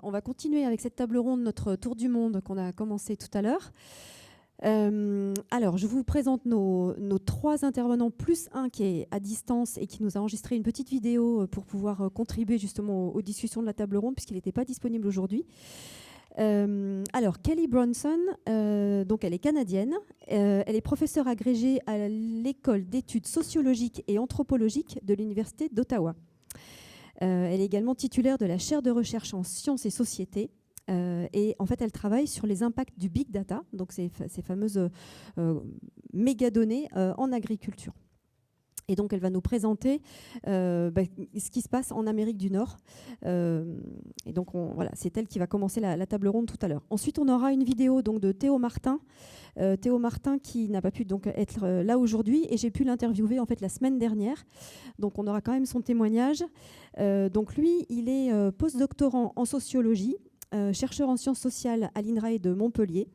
On va continuer avec cette table ronde, notre tour du monde qu'on a commencé tout à l'heure. Alors, je vous présente nos 3 intervenants, plus un qui est à distance et qui nous a enregistré une petite vidéo pour pouvoir contribuer justement aux discussions de la table ronde, puisqu'il n'était pas disponible aujourd'hui. Alors, Kelly Bronson, donc elle est canadienne. Elle est professeure agrégée à l'école d'études sociologiques et anthropologiques de l'Université d'Ottawa. Elle est également titulaire de la chaire de recherche en sciences et société. Et en fait, elle travaille sur les impacts du big data, donc ces fameuses mégadonnées en agriculture. Et donc, elle va nous présenter ce qui se passe en Amérique du Nord. Et donc, voilà, c'est elle qui va commencer la table ronde tout à l'heure. Ensuite, on aura une vidéo donc, de Théo Martin. Théo Martin qui n'a pas pu donc, être là aujourd'hui. Et j'ai pu l'interviewer en fait, la semaine dernière. Donc, on aura quand même son témoignage. Donc, lui, il est postdoctorant en sociologie, chercheur en sciences sociales à l'INRAE de Montpellier.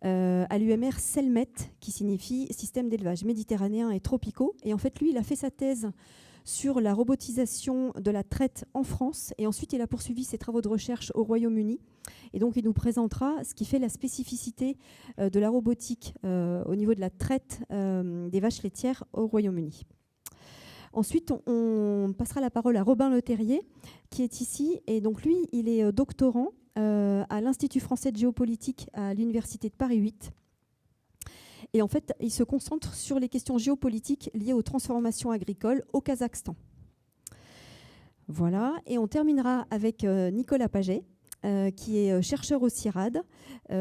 À l'UMR Selmet, qui signifie système d'élevage méditerranéen et tropicaux. Et en fait, lui, il a fait sa thèse sur la robotisation de la traite en France. Et ensuite, il a poursuivi ses travaux de recherche au Royaume-Uni. Et donc, il nous présentera ce qui fait la spécificité de la robotique au niveau de la traite des vaches laitières au Royaume-Uni. Ensuite, on passera la parole à Robin Leterrier, qui est ici. Et donc, lui, il est doctorant à l'Institut français de géopolitique à l'Université de Paris 8. Et en fait, il se concentre sur les questions géopolitiques liées aux transformations agricoles au Kazakhstan. Voilà. Et on terminera avec Nicolas Paget, qui est chercheur au CIRAD,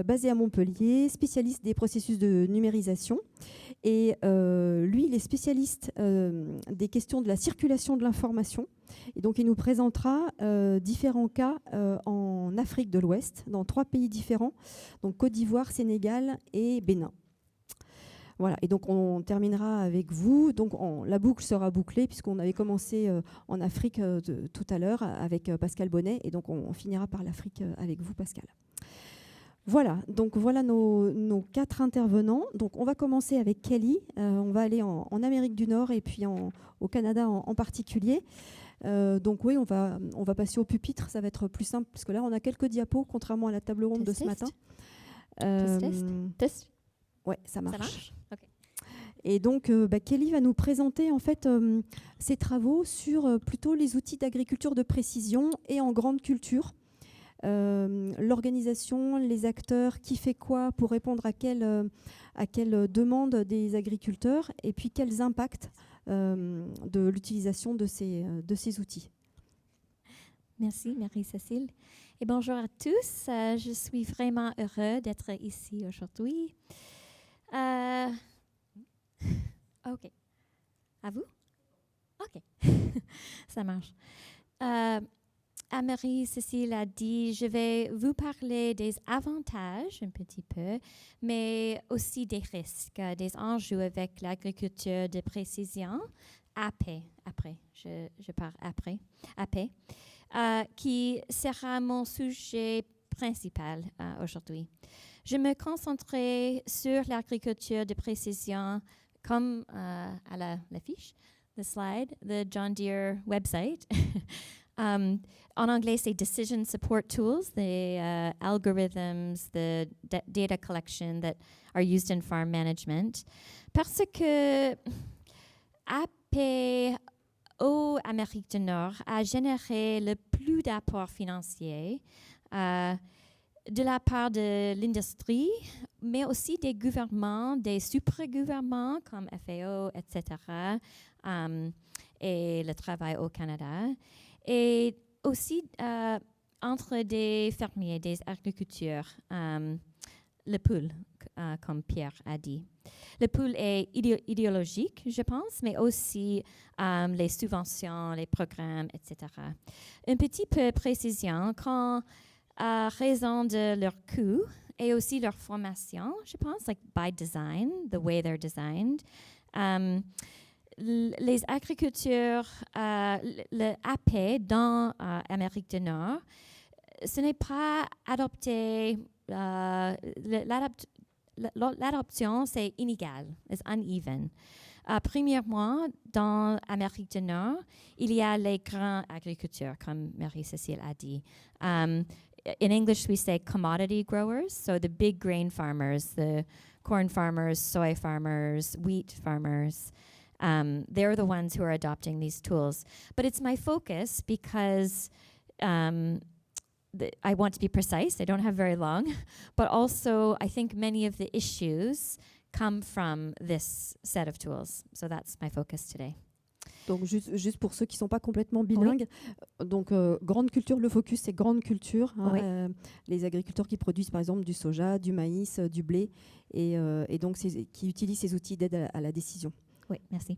basé à Montpellier, spécialiste des processus de numérisation. Et lui, il est spécialiste des questions de la circulation de l'information. Et donc, il nous présentera différents cas en Afrique de l'Ouest, dans 3 pays différents, donc Côte d'Ivoire, Sénégal et Bénin. Voilà, et donc on terminera avec vous. Donc la boucle sera bouclée puisqu'on avait commencé en Afrique tout à l'heure avec Pascal Bonnet, et donc on finira par l'Afrique avec vous, Pascal. Voilà, donc voilà nos 4 intervenants. Donc on va commencer avec Kelly. On va aller en Amérique du Nord et puis au Canada en particulier. Donc oui, on va passer au pupitre, ça va être plus simple parce que là on a quelques diapos contrairement à la table ronde de ce matin. Test. Ouais, ça marche. Ça marche. Okay. Et donc Kelly va nous présenter en fait ses travaux sur plutôt les outils d'agriculture de précision et en grande culture. L'organisation, les acteurs, qui fait quoi pour répondre à quelle demande des agriculteurs, et puis quels impacts de l'utilisation de ces outils. Merci, Marie-Cécile. Et bonjour à tous. Je suis vraiment heureux d'être ici aujourd'hui. OK. À vous? OK. Ça marche. Marie-Cécile a dit, je vais vous parler des avantages un petit peu, mais aussi des risques, des enjeux avec l'agriculture de précision, après, je parle après, qui sera mon sujet principal aujourd'hui. Je me concentrerai sur l'agriculture de précision comme à la fiche, the slide, the John Deere website. En anglais, c'est Decision Support Tools, the algorithms, the data collection that are used in farm management. Parce que APO Amérique du Nord a généré le plus d'apports financiers de la part de l'industrie, mais aussi des gouvernements, des super-gouvernements comme FAO, etc., et le travail au Canada. Et aussi entre des fermiers, des agriculteurs, le pool, comme Pierre a dit. Le pool est idéologique, je pense, mais aussi les subventions, les programmes, etc. Un petit peu précision, quand à raison de leur coût et aussi leur formation, je pense, like by design, the way they're designed, les agriculteurs, le AP dans Amérique du Nord, ce n'est pas adopté, l'adoption c'est inégal, c'est uneven. Premièrement, dans l'Amérique du Nord, il y a les grands agriculteurs, comme Marie-Cécile a dit. In English, we say commodity growers, so the big grain farmers, the corn farmers, soy farmers, wheat farmers. They're the ones who are adopting these tools. But it's my focus because I want to be precise. I don't have very long. But also, I think many of the issues come from this set of tools. So that's my focus today. Donc, juste pour ceux qui ne sont pas complètement bilingues, donc grande culture, le focus, c'est grande culture. Hein, les agriculteurs qui produisent, par exemple, du soja, du maïs, du blé, et donc qui utilisent ces outils d'aide à la décision. Oui, merci.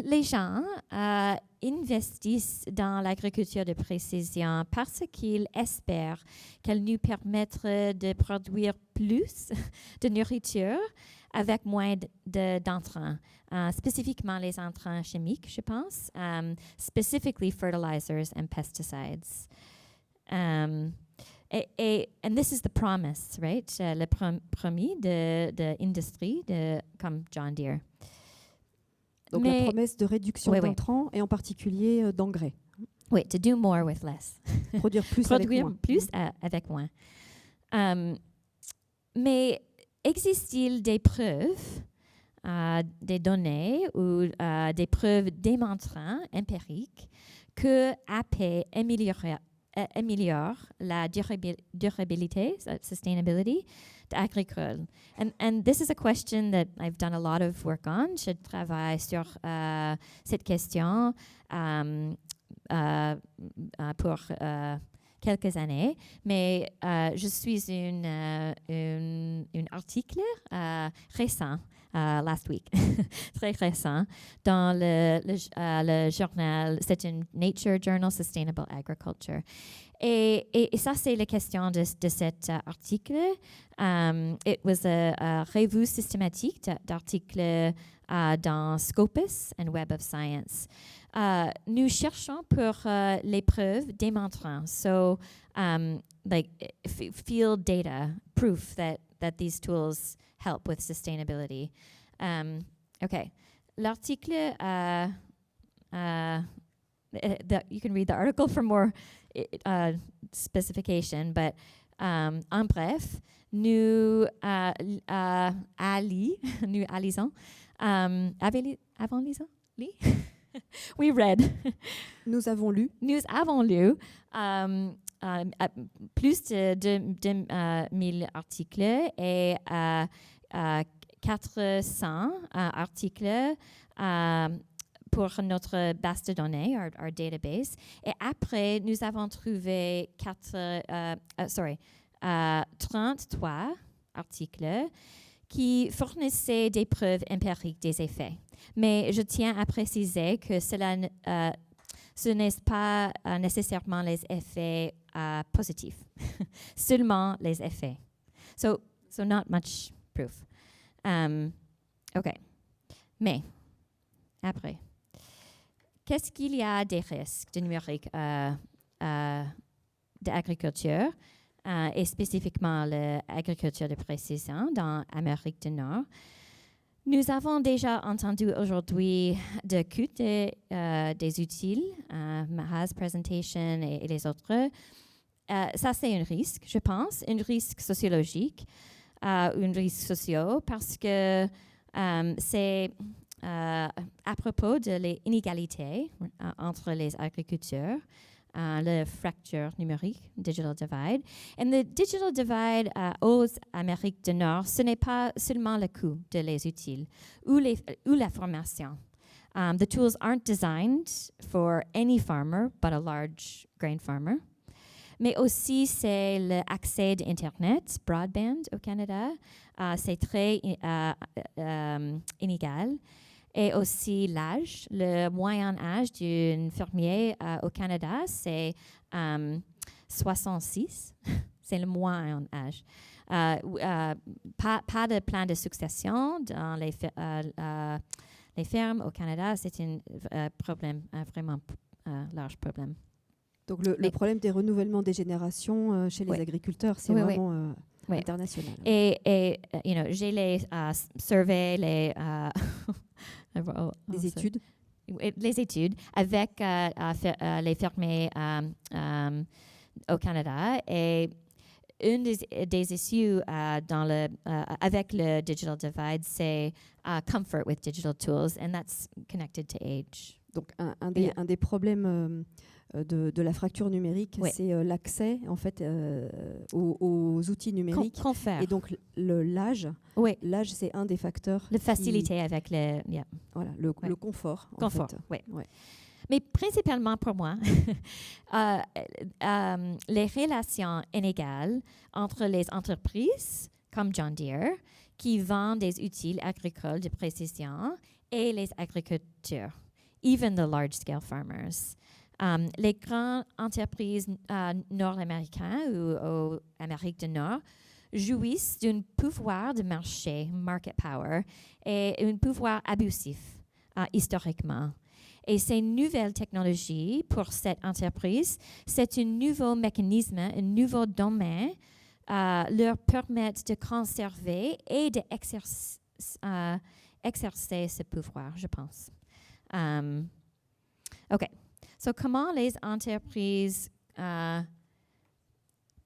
Les gens investissent dans l'agriculture de précision parce qu'ils espèrent qu'elle nous permettra de produire plus de nourriture avec moins d'entrants, spécifiquement les entrants chimiques, je pense, specifically fertilizers and pesticides. And this is the promise, right? Le promis de industrie comme John Deere. Donc la promesse de réduction d'intrants et en particulier d'engrais. Oui, to do more with less. Produire plus avec moins. Avec moins. Mais existe-t-il des preuves, des données ou des preuves démontrant, empiriques, que AP améliore la durabilité, sustainability, agricole? And this is a question that I've done a lot of work on. Je travaille sur cette question pour quelques années, mais je suis un article récent, last week, très récent, dans le journal, c'est un Nature Journal Sustainable Agriculture. Et ça, c'est la question de cet article. It was a revue systématique d'articles dans Scopus and Web of Science. Nous cherchons pour les preuves démontrant, so like field data, proof that these tools help with sustainability. Okay, l'article, you can read the article for more specification, but en bref, nous lisons. We read. Nous avons lu. Nous avons lu plus de 1000 articles et 400 articles pour notre base de données, our database. Et après, nous avons trouvé 33 articles qui fournissaient des preuves empiriques des effets. Mais je tiens à préciser que ce n'est pas nécessairement les effets positifs, seulement les effets. So not much proof. OK. Mais, après, qu'est-ce qu'il y a des risques de numérique d'agriculture et spécifiquement l'agriculture de précision dans l'Amérique du Nord? Nous avons déjà entendu aujourd'hui de coûts des outils, Maha's presentation et les autres. Ça, c'est un risque, je pense, un risque sociologique, un risque social, parce que c'est à propos de l'inégalité entre les agriculteurs, le fracture numérique, digital divide. And the digital divide aux Amériques du Nord, ce n'est pas seulement le coût de les outils ou la formation. The tools aren't designed for any farmer but a large grain farmer. Mais aussi, c'est l'accès d'Internet, broadband au Canada. C'est très inégal. Et aussi l'âge. Le moyen âge d'un fermier au Canada, c'est 66. C'est le moyen âge. Pas de plan de succession dans les fermes au Canada. C'est un problème, vraiment large problème. Donc le problème des renouvellements des générations chez les agriculteurs, c'est vraiment Oui. internationale. Et j'ai les surveys, les Des études avec les fermiers au Canada. Et une des issues avec le digital divide, c'est comfort with digital tools, and that's connected to age. Donc un des problèmes de la fracture numérique, c'est l'accès en fait aux outils numériques. Confort. Et donc l'âge. Oui. L'âge, c'est un des facteurs. La facilité avec voilà, le confort. Confort. En fait. Oui. Mais principalement pour moi, les relations inégales entre les entreprises comme John Deere qui vendent des outils agricoles de précision et les agriculteurs, even the large-scale farmers. Les grandes entreprises nord-américaines ou Amérique du Nord jouissent d'un pouvoir de marché, market power, et un pouvoir abusif historiquement. Et ces nouvelles technologies pour cette entreprise, c'est un nouveau mécanisme, un nouveau domaine leur permettent de conserver et d'exercer ce pouvoir, je pense. OK. So, comment les entreprises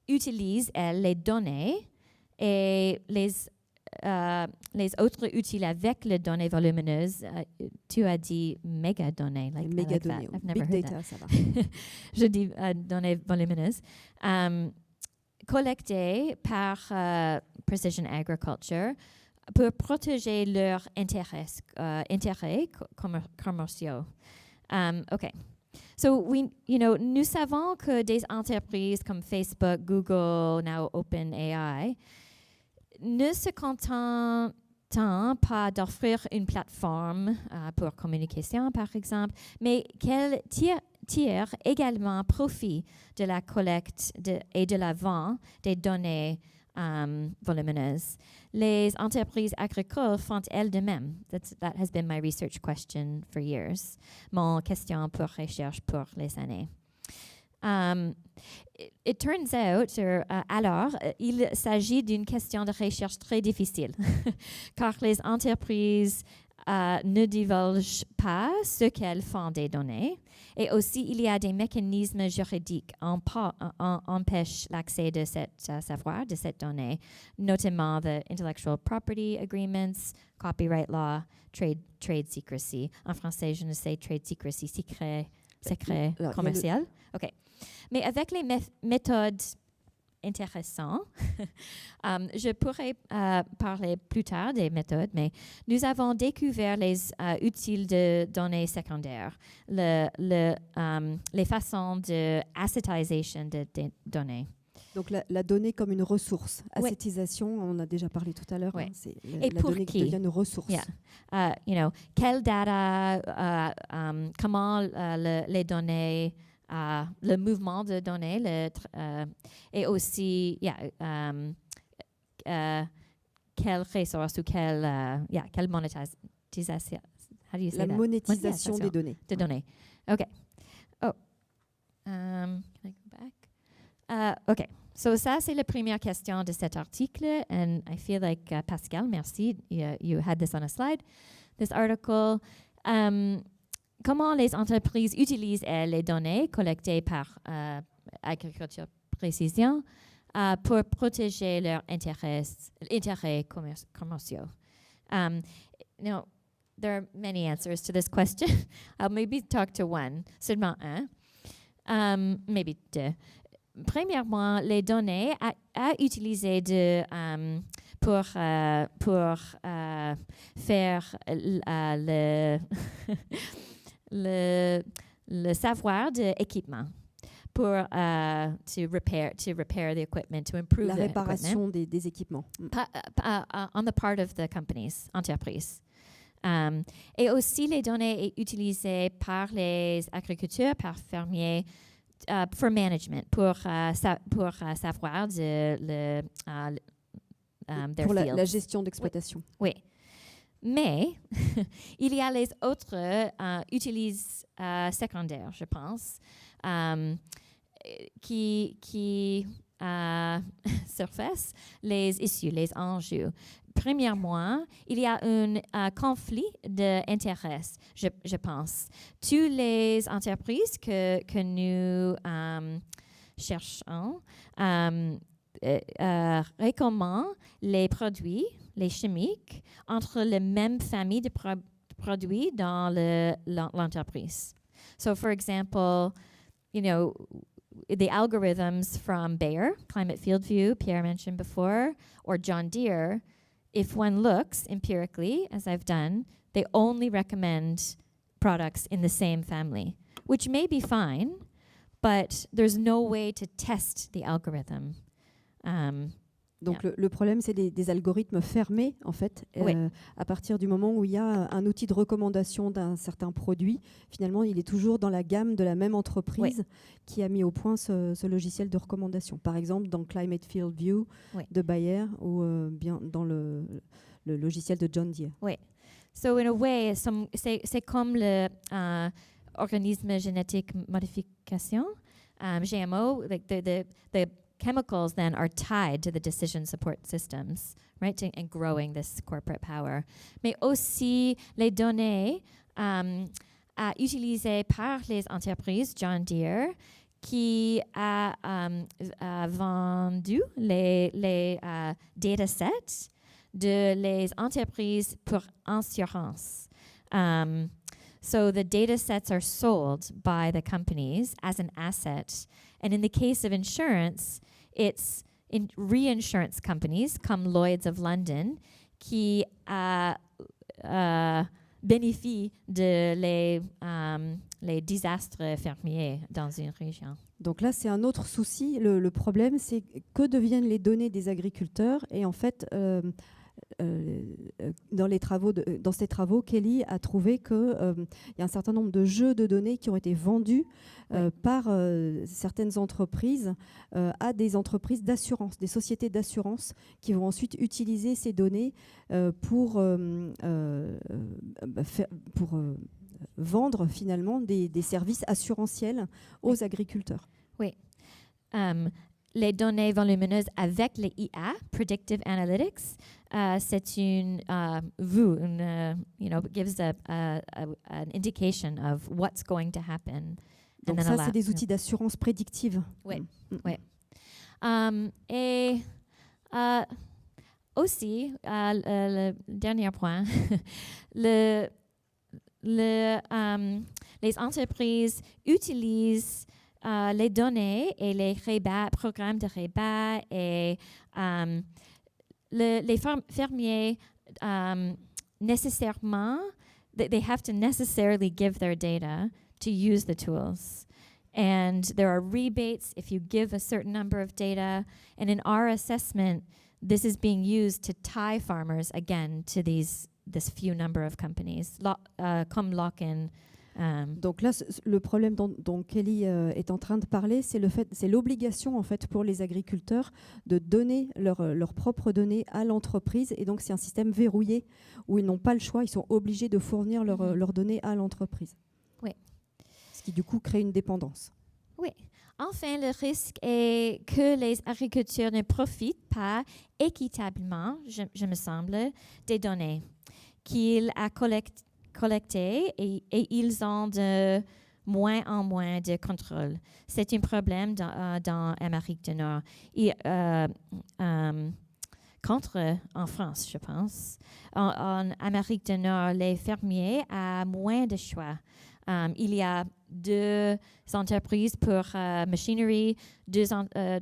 utilisent, elles, les données et les autres outils avec les données volumineuses? Tu as dit mégadonnées. Mégadonnées. Big data, ça va. Je dis données volumineuses. Collectées par Precision Agriculture pour protéger leurs intérêts commerciaux. OK. So, nous savons que des entreprises comme Facebook, Google, now OpenAI, ne se contentent pas d'offrir une plateforme pour communication, par exemple, mais qu'elles tirent également profit de la collecte et de la vente des données volumineuses. Les entreprises agricoles font elles de même. That has been my research question for years. Mon question pour recherche pour les années. It turns out, alors, il s'agit d'une question de recherche très difficile, car les entreprises ne divulguent pas ce qu'elles font des données. Et aussi, il y a des mécanismes juridiques qui empêchent l'accès de ce savoir, de cette donnée, notamment the intellectual property agreements, copyright law, trade secrecy. En français, je ne sais, trade secrecy, secret commercial. OK. Mais avec les méthodes intéressantes, je pourrais parler plus tard des méthodes, mais nous avons découvert les outils de données secondaires, les façons de acétisation de données. Donc la donnée comme une ressource. Acétisation, on a déjà parlé tout à l'heure. Oui. C'est et la pour donnée qui? qui devient une ressource. Yeah. Quelle data, comment les données, le mouvement de données, et aussi quelle ressource ou quelle monétisation. How do you say La that? monétisation des données. De données. OK. Can I go back? OK. So ça, c'est la première question de cet article. And I feel like, Pascal, merci. You had this on a slide, this article. Comment les entreprises utilisent les données collectées par Agriculture Précision pour protéger leurs intérêts commerciaux? There are many answers to this question. I'll maybe talk to one, seulement un, maybe deux. Premièrement, les données à utiliser pour faire le savoir de équipement, pour to repair the equipment, to improve la the réparation des équipements. On the part of the companies, entreprises. Et aussi, les données sont utilisées par les agriculteurs, par fermiers, for management, pour savoir pour la gestion d'exploitation. Oui. Mais il y a les autres utilises secondaires, je pense. qui surface les issues, les enjeux. Premièrement, il y a un conflit d'intérêts, je pense. Toutes les entreprises que nous cherchons recommandent les produits, les chimiques, entre les mêmes familles de produits dans l'entreprise. So, for example, the algorithms from Bayer, Climate Field View, Pierre mentioned before, or John Deere, if one looks empirically, as I've done, they only recommend products in the same family, which may be fine, but there's no way to test the algorithm. Donc le problème, c'est des algorithmes fermés, en fait. À partir du moment où il y a un outil de recommandation d'un certain produit, finalement, il est toujours dans la gamme de la même entreprise qui a mis au point ce logiciel de recommandation. Par exemple, dans Climate Field View de Bayer ou bien dans le logiciel de John Deere. Oui. So, in a way, c'est comme le organisme génétique modification, GMO, like the chemicals then are tied to the decision support systems, right, and growing this corporate power. Mais aussi les données utilisées par les entreprises, John Deere, qui a vendu les datasets de les entreprises pour assurance. So the data sets are sold by the companies as an asset. And in the case of insurance, it's in reinsurance companies comme Lloyd's of London qui bénéficient de les désastres fermiers dans une région. Donc là, c'est un autre souci. Le problème, c'est que deviennent les données des agriculteurs. Et en fait, dans ces travaux, Kelly a trouvé qu'il y a un certain nombre de jeux de données qui ont été vendus par certaines entreprises à des entreprises d'assurance, des sociétés d'assurance qui vont ensuite utiliser ces données pour vendre finalement des services assurantiels aux agriculteurs. Oui. Les données volumineuses avec les IA, Predictive Analytics, c'est une vue, gives an indication of what's going to happen. Donc ça, c'est des outils d'assurance prédictive. Oui, oui. Et aussi, le dernier point, les entreprises utilisent les données et les programmes de rebat et les fermiers nécessairement, they have to necessarily give their data to use the tools. And there are rebates if you give a certain number of data. And in our assessment, this is being used to tie farmers again to this few number of companies, comme Lock-in. Donc là, le problème dont Kelly est en train de parler, c'est l'obligation en fait pour les agriculteurs de donner leurs propres données à l'entreprise. Et donc c'est un système verrouillé où ils n'ont pas le choix, ils sont obligés de fournir leurs données à l'entreprise. Oui. Ce qui du coup crée une dépendance. Oui. Enfin, le risque est que les agriculteurs ne profitent pas équitablement, je me semble, des données qu'ils ont collectées et ils ont de moins en moins de contrôle. C'est un problème dans Amérique du Nord. Contre en France, je pense. En Amérique du Nord, les fermiers ont moins de choix. Il y a 2 entreprises pour machinerie,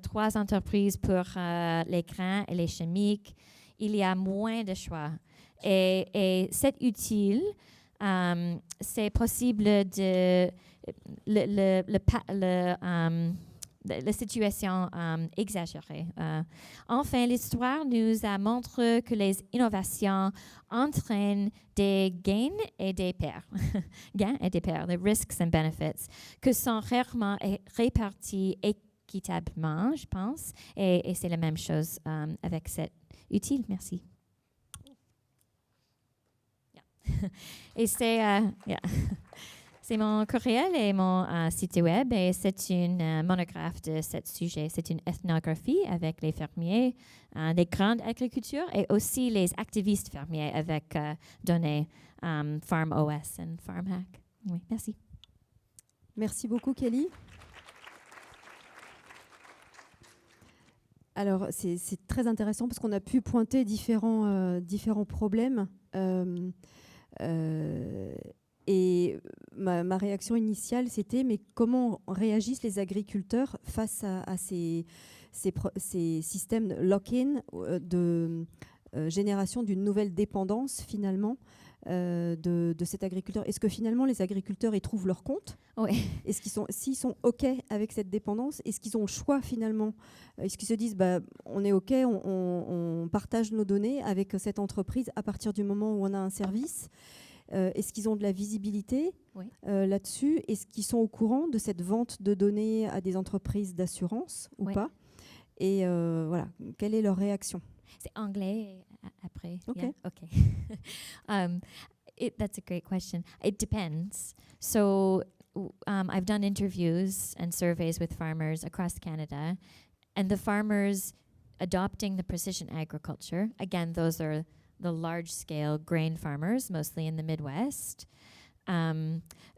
3 entreprises pour les grains et les chimiques. Il y a moins de choix. Et c'est utile. C'est possible de la situation exagérée. Enfin, l'histoire nous a montré que les innovations entraînent des gains et des pertes. Gains et des pertes, les risks and benefits, que sont rarement répartis équitablement, je pense. Et c'est la même chose avec cet outil. Merci. Et c'est C'est mon courriel et mon site web, et c'est une monographe de ce sujet. C'est une ethnographie avec les fermiers des grandes agricultures et aussi les activistes fermiers avec données Farm OS et Farm Hack. Oui, merci. Merci beaucoup, Kelly. Alors, c'est très intéressant parce qu'on a pu pointer différents problèmes. Et ma réaction initiale, c'était mais comment réagissent les agriculteurs face à ces systèmes de lock-in, de génération d'une nouvelle dépendance finalement de cet agriculteur. Est-ce que finalement les agriculteurs y trouvent leur compte? Oui. S'ils sont OK avec cette dépendance, est-ce qu'ils ont le choix finalement? Est-ce qu'ils se disent on est OK, on partage nos données avec cette entreprise à partir du moment où on a un service? Est-ce qu'ils ont de la visibilité là-dessus? Est-ce qu'ils sont au courant de cette vente de données à des entreprises d'assurance ou pas? Et voilà, quelle est leur réaction? C'est anglais après. Okay. Yeah? Okay. That's a great question. It depends. So I've done interviews and surveys with farmers across Canada, and the farmers adopting the precision agriculture, again, those are the large-scale grain farmers, mostly in the Midwest,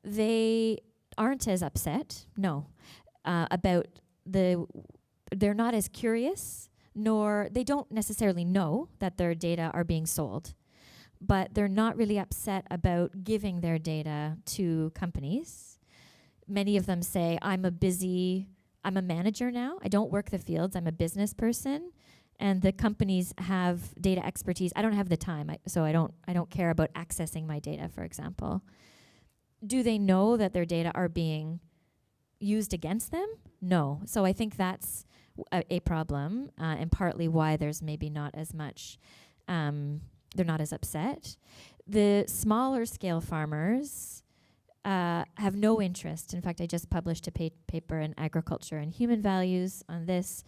they aren't as upset, about they're not as curious, nor they don't necessarily know that their data are being sold, but they're not really upset about giving their data to companies. Many of them say, I'm a manager now, I don't work the fields, I'm a business person, and the companies have data expertise. I don't have the time, so I don't care about accessing my data, for example. Do they know that their data are being used against them? No. So I think that's a problem, and partly why there's maybe not as much, they're not as upset. The smaller scale farmers have no interest. In fact, I just published a paper in Agriculture and Human Values on this.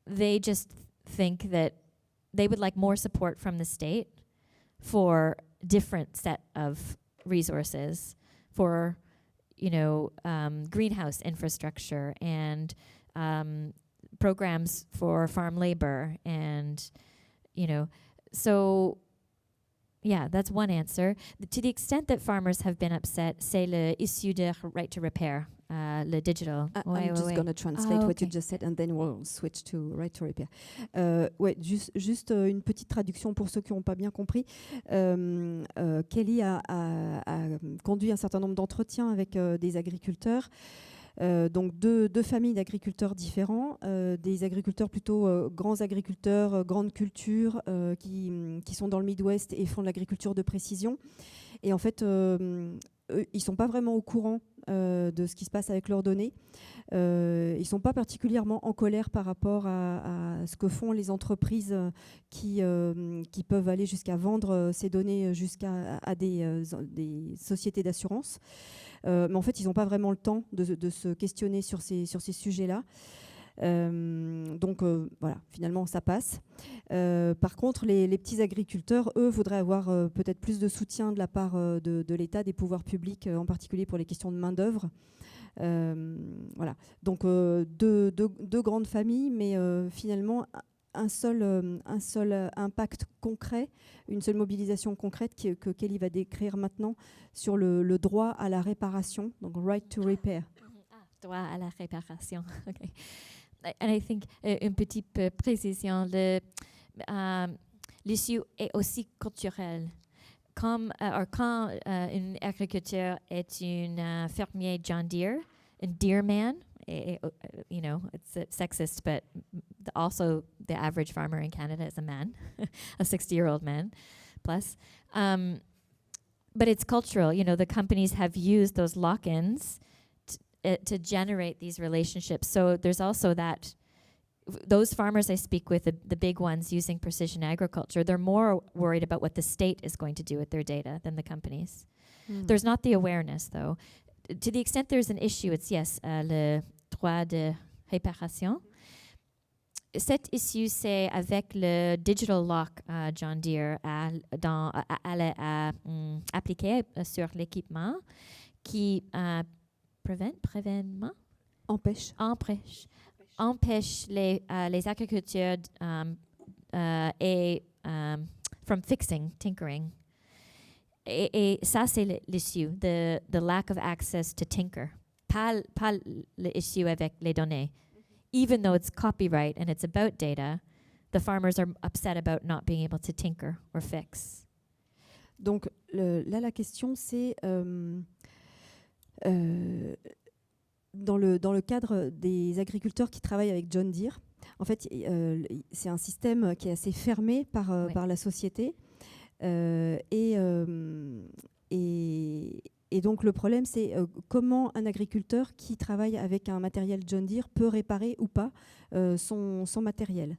They just think that they would like more support from the state for different set of resources for, greenhouse infrastructure and programs for farm labor and, so yeah, that's one answer. To the extent that farmers have been upset, c'est l'issue de right to repair, le digital. I'm just going to translate what you just said and then we'll switch to right to repair. Juste une petite traduction pour ceux qui n'ont pas bien compris. Kelly a conduit un certain nombre d'entretiens avec des agriculteurs. Donc deux familles d'agriculteurs différents, des agriculteurs plutôt grands agriculteurs, grandes cultures qui sont dans le Midwest et font de l'agriculture de précision. Et en fait, eux, ils ne sont pas vraiment au courant de ce qui se passe avec leurs données. Ils ne sont pas particulièrement en colère par rapport à ce que font les entreprises qui peuvent aller jusqu'à vendre ces données jusqu'à des sociétés d'assurance. Mais en fait, ils n'ont pas vraiment le temps de se questionner sur ces sujets-là. Donc voilà, finalement, ça passe. Par contre, les petits agriculteurs, eux, voudraient avoir peut-être plus de soutien de la part de l'État, des pouvoirs publics, en particulier pour les questions de main-d'œuvre. Voilà. Donc deux grandes familles, mais finalement un seul impact concret, une seule mobilisation concrète que Kelly va décrire maintenant sur le droit à la réparation, donc right to repair. Droit à la réparation. Okay. And I think une petite précision, l'issue est aussi culturelle. Quand une agriculteur est une fermier John Deere, un Deerman, it's sexist, but also the average farmer in Canada is a man, a 60-year-old man plus. But it's cultural. The companies have used those lock-ins to generate these relationships. So there's also that, those farmers I speak with, the big ones using precision agriculture, they're more worried about what the state is going to do with their data than the companies. There's not the awareness, though. To the extent there's an issue, it's yes, le droit de réparation. cette issue, c'est avec le Digital Lock John Deere appliqué sur l'équipement qui empêche les agriculteurs from fixing, tinkering. Et ça, c'est l'issue, the lack of access to tinker. Pas l'issue avec les données. Even though it's copyright and it's about data, the farmers are upset about not being able to tinker or fix. Donc là, la question, c'est dans le cadre des agriculteurs qui travaillent avec John Deere. En fait, c'est un système qui est assez fermé par la société. Et donc le problème, c'est comment un agriculteur qui travaille avec un matériel John Deere peut réparer ou pas son matériel.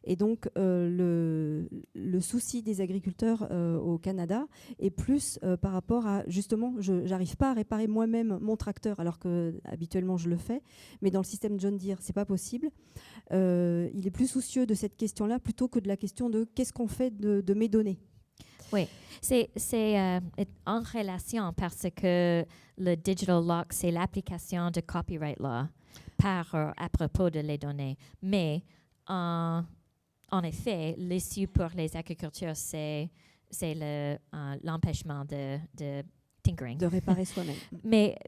Et donc le souci des agriculteurs au Canada est plus par rapport à, justement, je n'arrive pas à réparer moi-même mon tracteur alors que habituellement je le fais, mais dans le système John Deere, c'est pas possible. Il est plus soucieux de cette question-là plutôt que de la question de qu'est-ce qu'on fait de mes données. Oui, c'est en relation parce que le Digital Lock, c'est l'application de copyright law à propos de les données. Mais en effet, l'issue pour les agriculteurs, c'est l'empêchement de tinkering. De réparer soi-même. Mais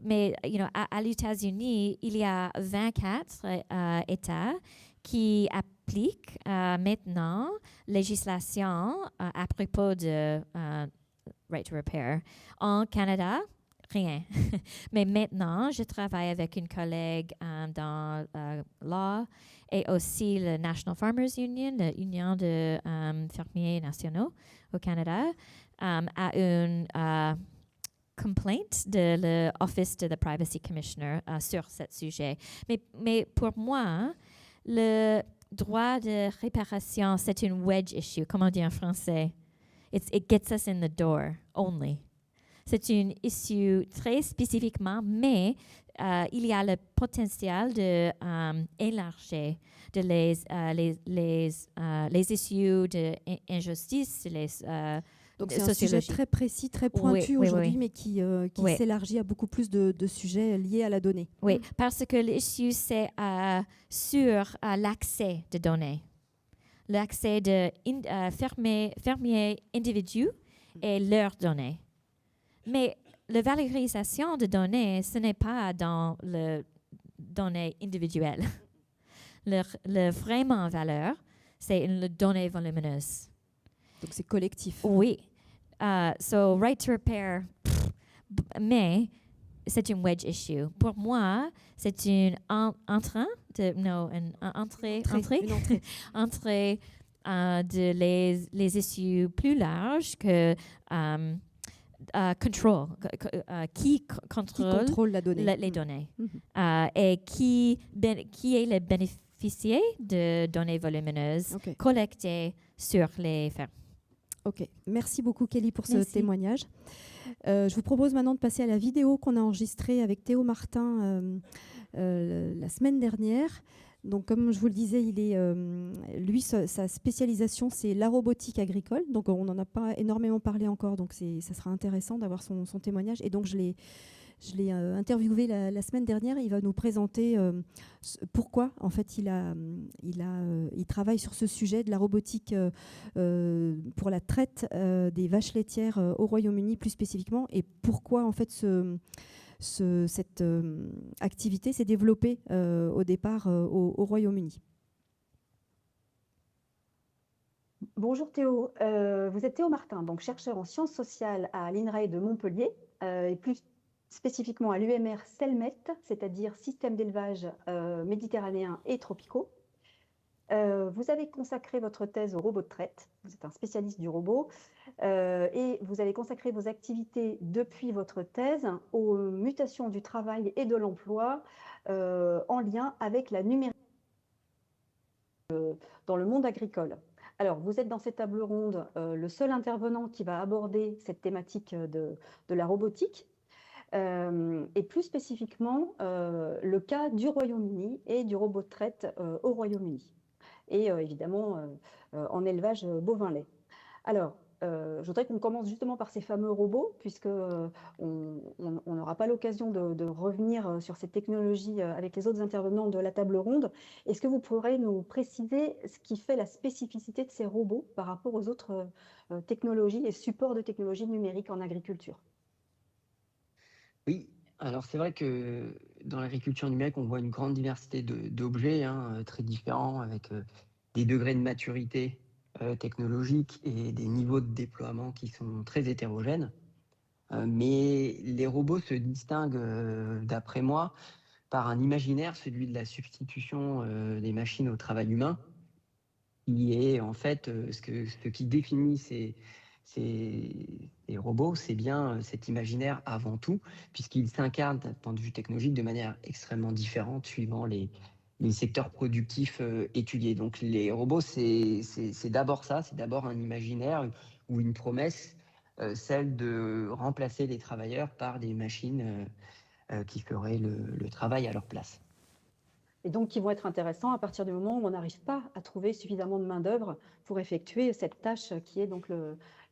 à les États-Unis, il y a 24 États qui appliquent maintenant législation à propos de right to repair. En Canada, rien. Mais maintenant, je travaille avec une collègue dans law et aussi le National Farmers Union, l'Union de fermiers nationaux au Canada, à une complainte de l'Office de the Privacy Commissioner sur ce sujet. Mais pour moi, le droit de réparation, c'est une wedge issue, comme on dit en français. It gets us in the door only. C'est une issue très spécifiquement, mais il y a le potentiel d'élargir les issues d'injustice, donc c'est un sujet très précis, très pointu aujourd'hui, oui. Mais qui s'élargit à beaucoup plus de sujets liés à la donnée. Oui, parce que l'issue, c'est sur l'accès de données. L'accès de fermiers individus et leurs données. Mais la valorisation de données, ce n'est pas dans les données individuelles. Le vraiment valeur, c'est une donnée volumineuse. Donc c'est collectif. Oui. So right to repair, mais c'est une wedge issue. Pour moi, c'est une entrée de les issues plus larges que qui contrôle la donnée. les données et qui est le bénéficiaire de données volumineuses collectées sur les fermes. Ok, merci beaucoup Kelly pour ce témoignage. Je vous propose maintenant de passer à la vidéo qu'on a enregistrée avec Théo Martin la semaine dernière. Donc, comme je vous le disais, lui, sa spécialisation, c'est la robotique agricole. Donc, on n'en a pas énormément parlé encore, donc ça sera intéressant d'avoir son témoignage. Et donc, je l'ai interviewé la semaine dernière. Il va nous présenter pourquoi, en fait, il travaille sur ce sujet de la robotique pour la traite des vaches laitières au Royaume-Uni, plus spécifiquement, et pourquoi, en fait, cette activité s'est développée au départ au Royaume-Uni. Bonjour Théo, vous êtes Théo Martin, donc chercheur en sciences sociales à l'INRAE de Montpellier et plus spécifiquement à l'UMR CELMET, c'est-à-dire système d'élevage méditerranéen et tropicaux. Vous avez consacré votre thèse au robot de traite, vous êtes un spécialiste du robot, et vous avez consacré vos activités depuis votre thèse aux mutations du travail et de l'emploi en lien avec la numérique dans le monde agricole. Alors, vous êtes dans cette table ronde le seul intervenant qui va aborder cette thématique de la robotique, et plus spécifiquement le cas du Royaume-Uni et du robot de traite au Royaume-Uni. et évidemment en élevage bovin-lait. Alors, je voudrais qu'on commence justement par ces fameux robots, puisque on n'aura pas l'occasion de revenir sur ces technologies avec les autres intervenants de la table ronde. Est-ce que vous pourrez nous préciser ce qui fait la spécificité de ces robots par rapport aux autres technologies et supports de technologies numériques en agriculture? Oui, alors c'est vrai que dans l'agriculture numérique, on voit une grande diversité d'objets, hein, très différents, avec des degrés de maturité technologique et des niveaux de déploiement qui sont très hétérogènes. Mais les robots se distinguent, d'après moi, par un imaginaire, celui de la substitution des machines au travail humain, qui est en fait ce qui définit ces robots, c'est bien cet imaginaire avant tout, puisqu'ils s'incarnent d'un point de vue technologique de manière extrêmement différente suivant les secteurs productifs étudiés. Donc les robots, c'est d'abord ça, c'est d'abord un imaginaire ou une promesse, celle de remplacer les travailleurs par des machines qui feraient le travail à leur place. Et donc qui vont être intéressants à partir du moment où on n'arrive pas à trouver suffisamment de main-d'œuvre pour effectuer cette tâche qui est donc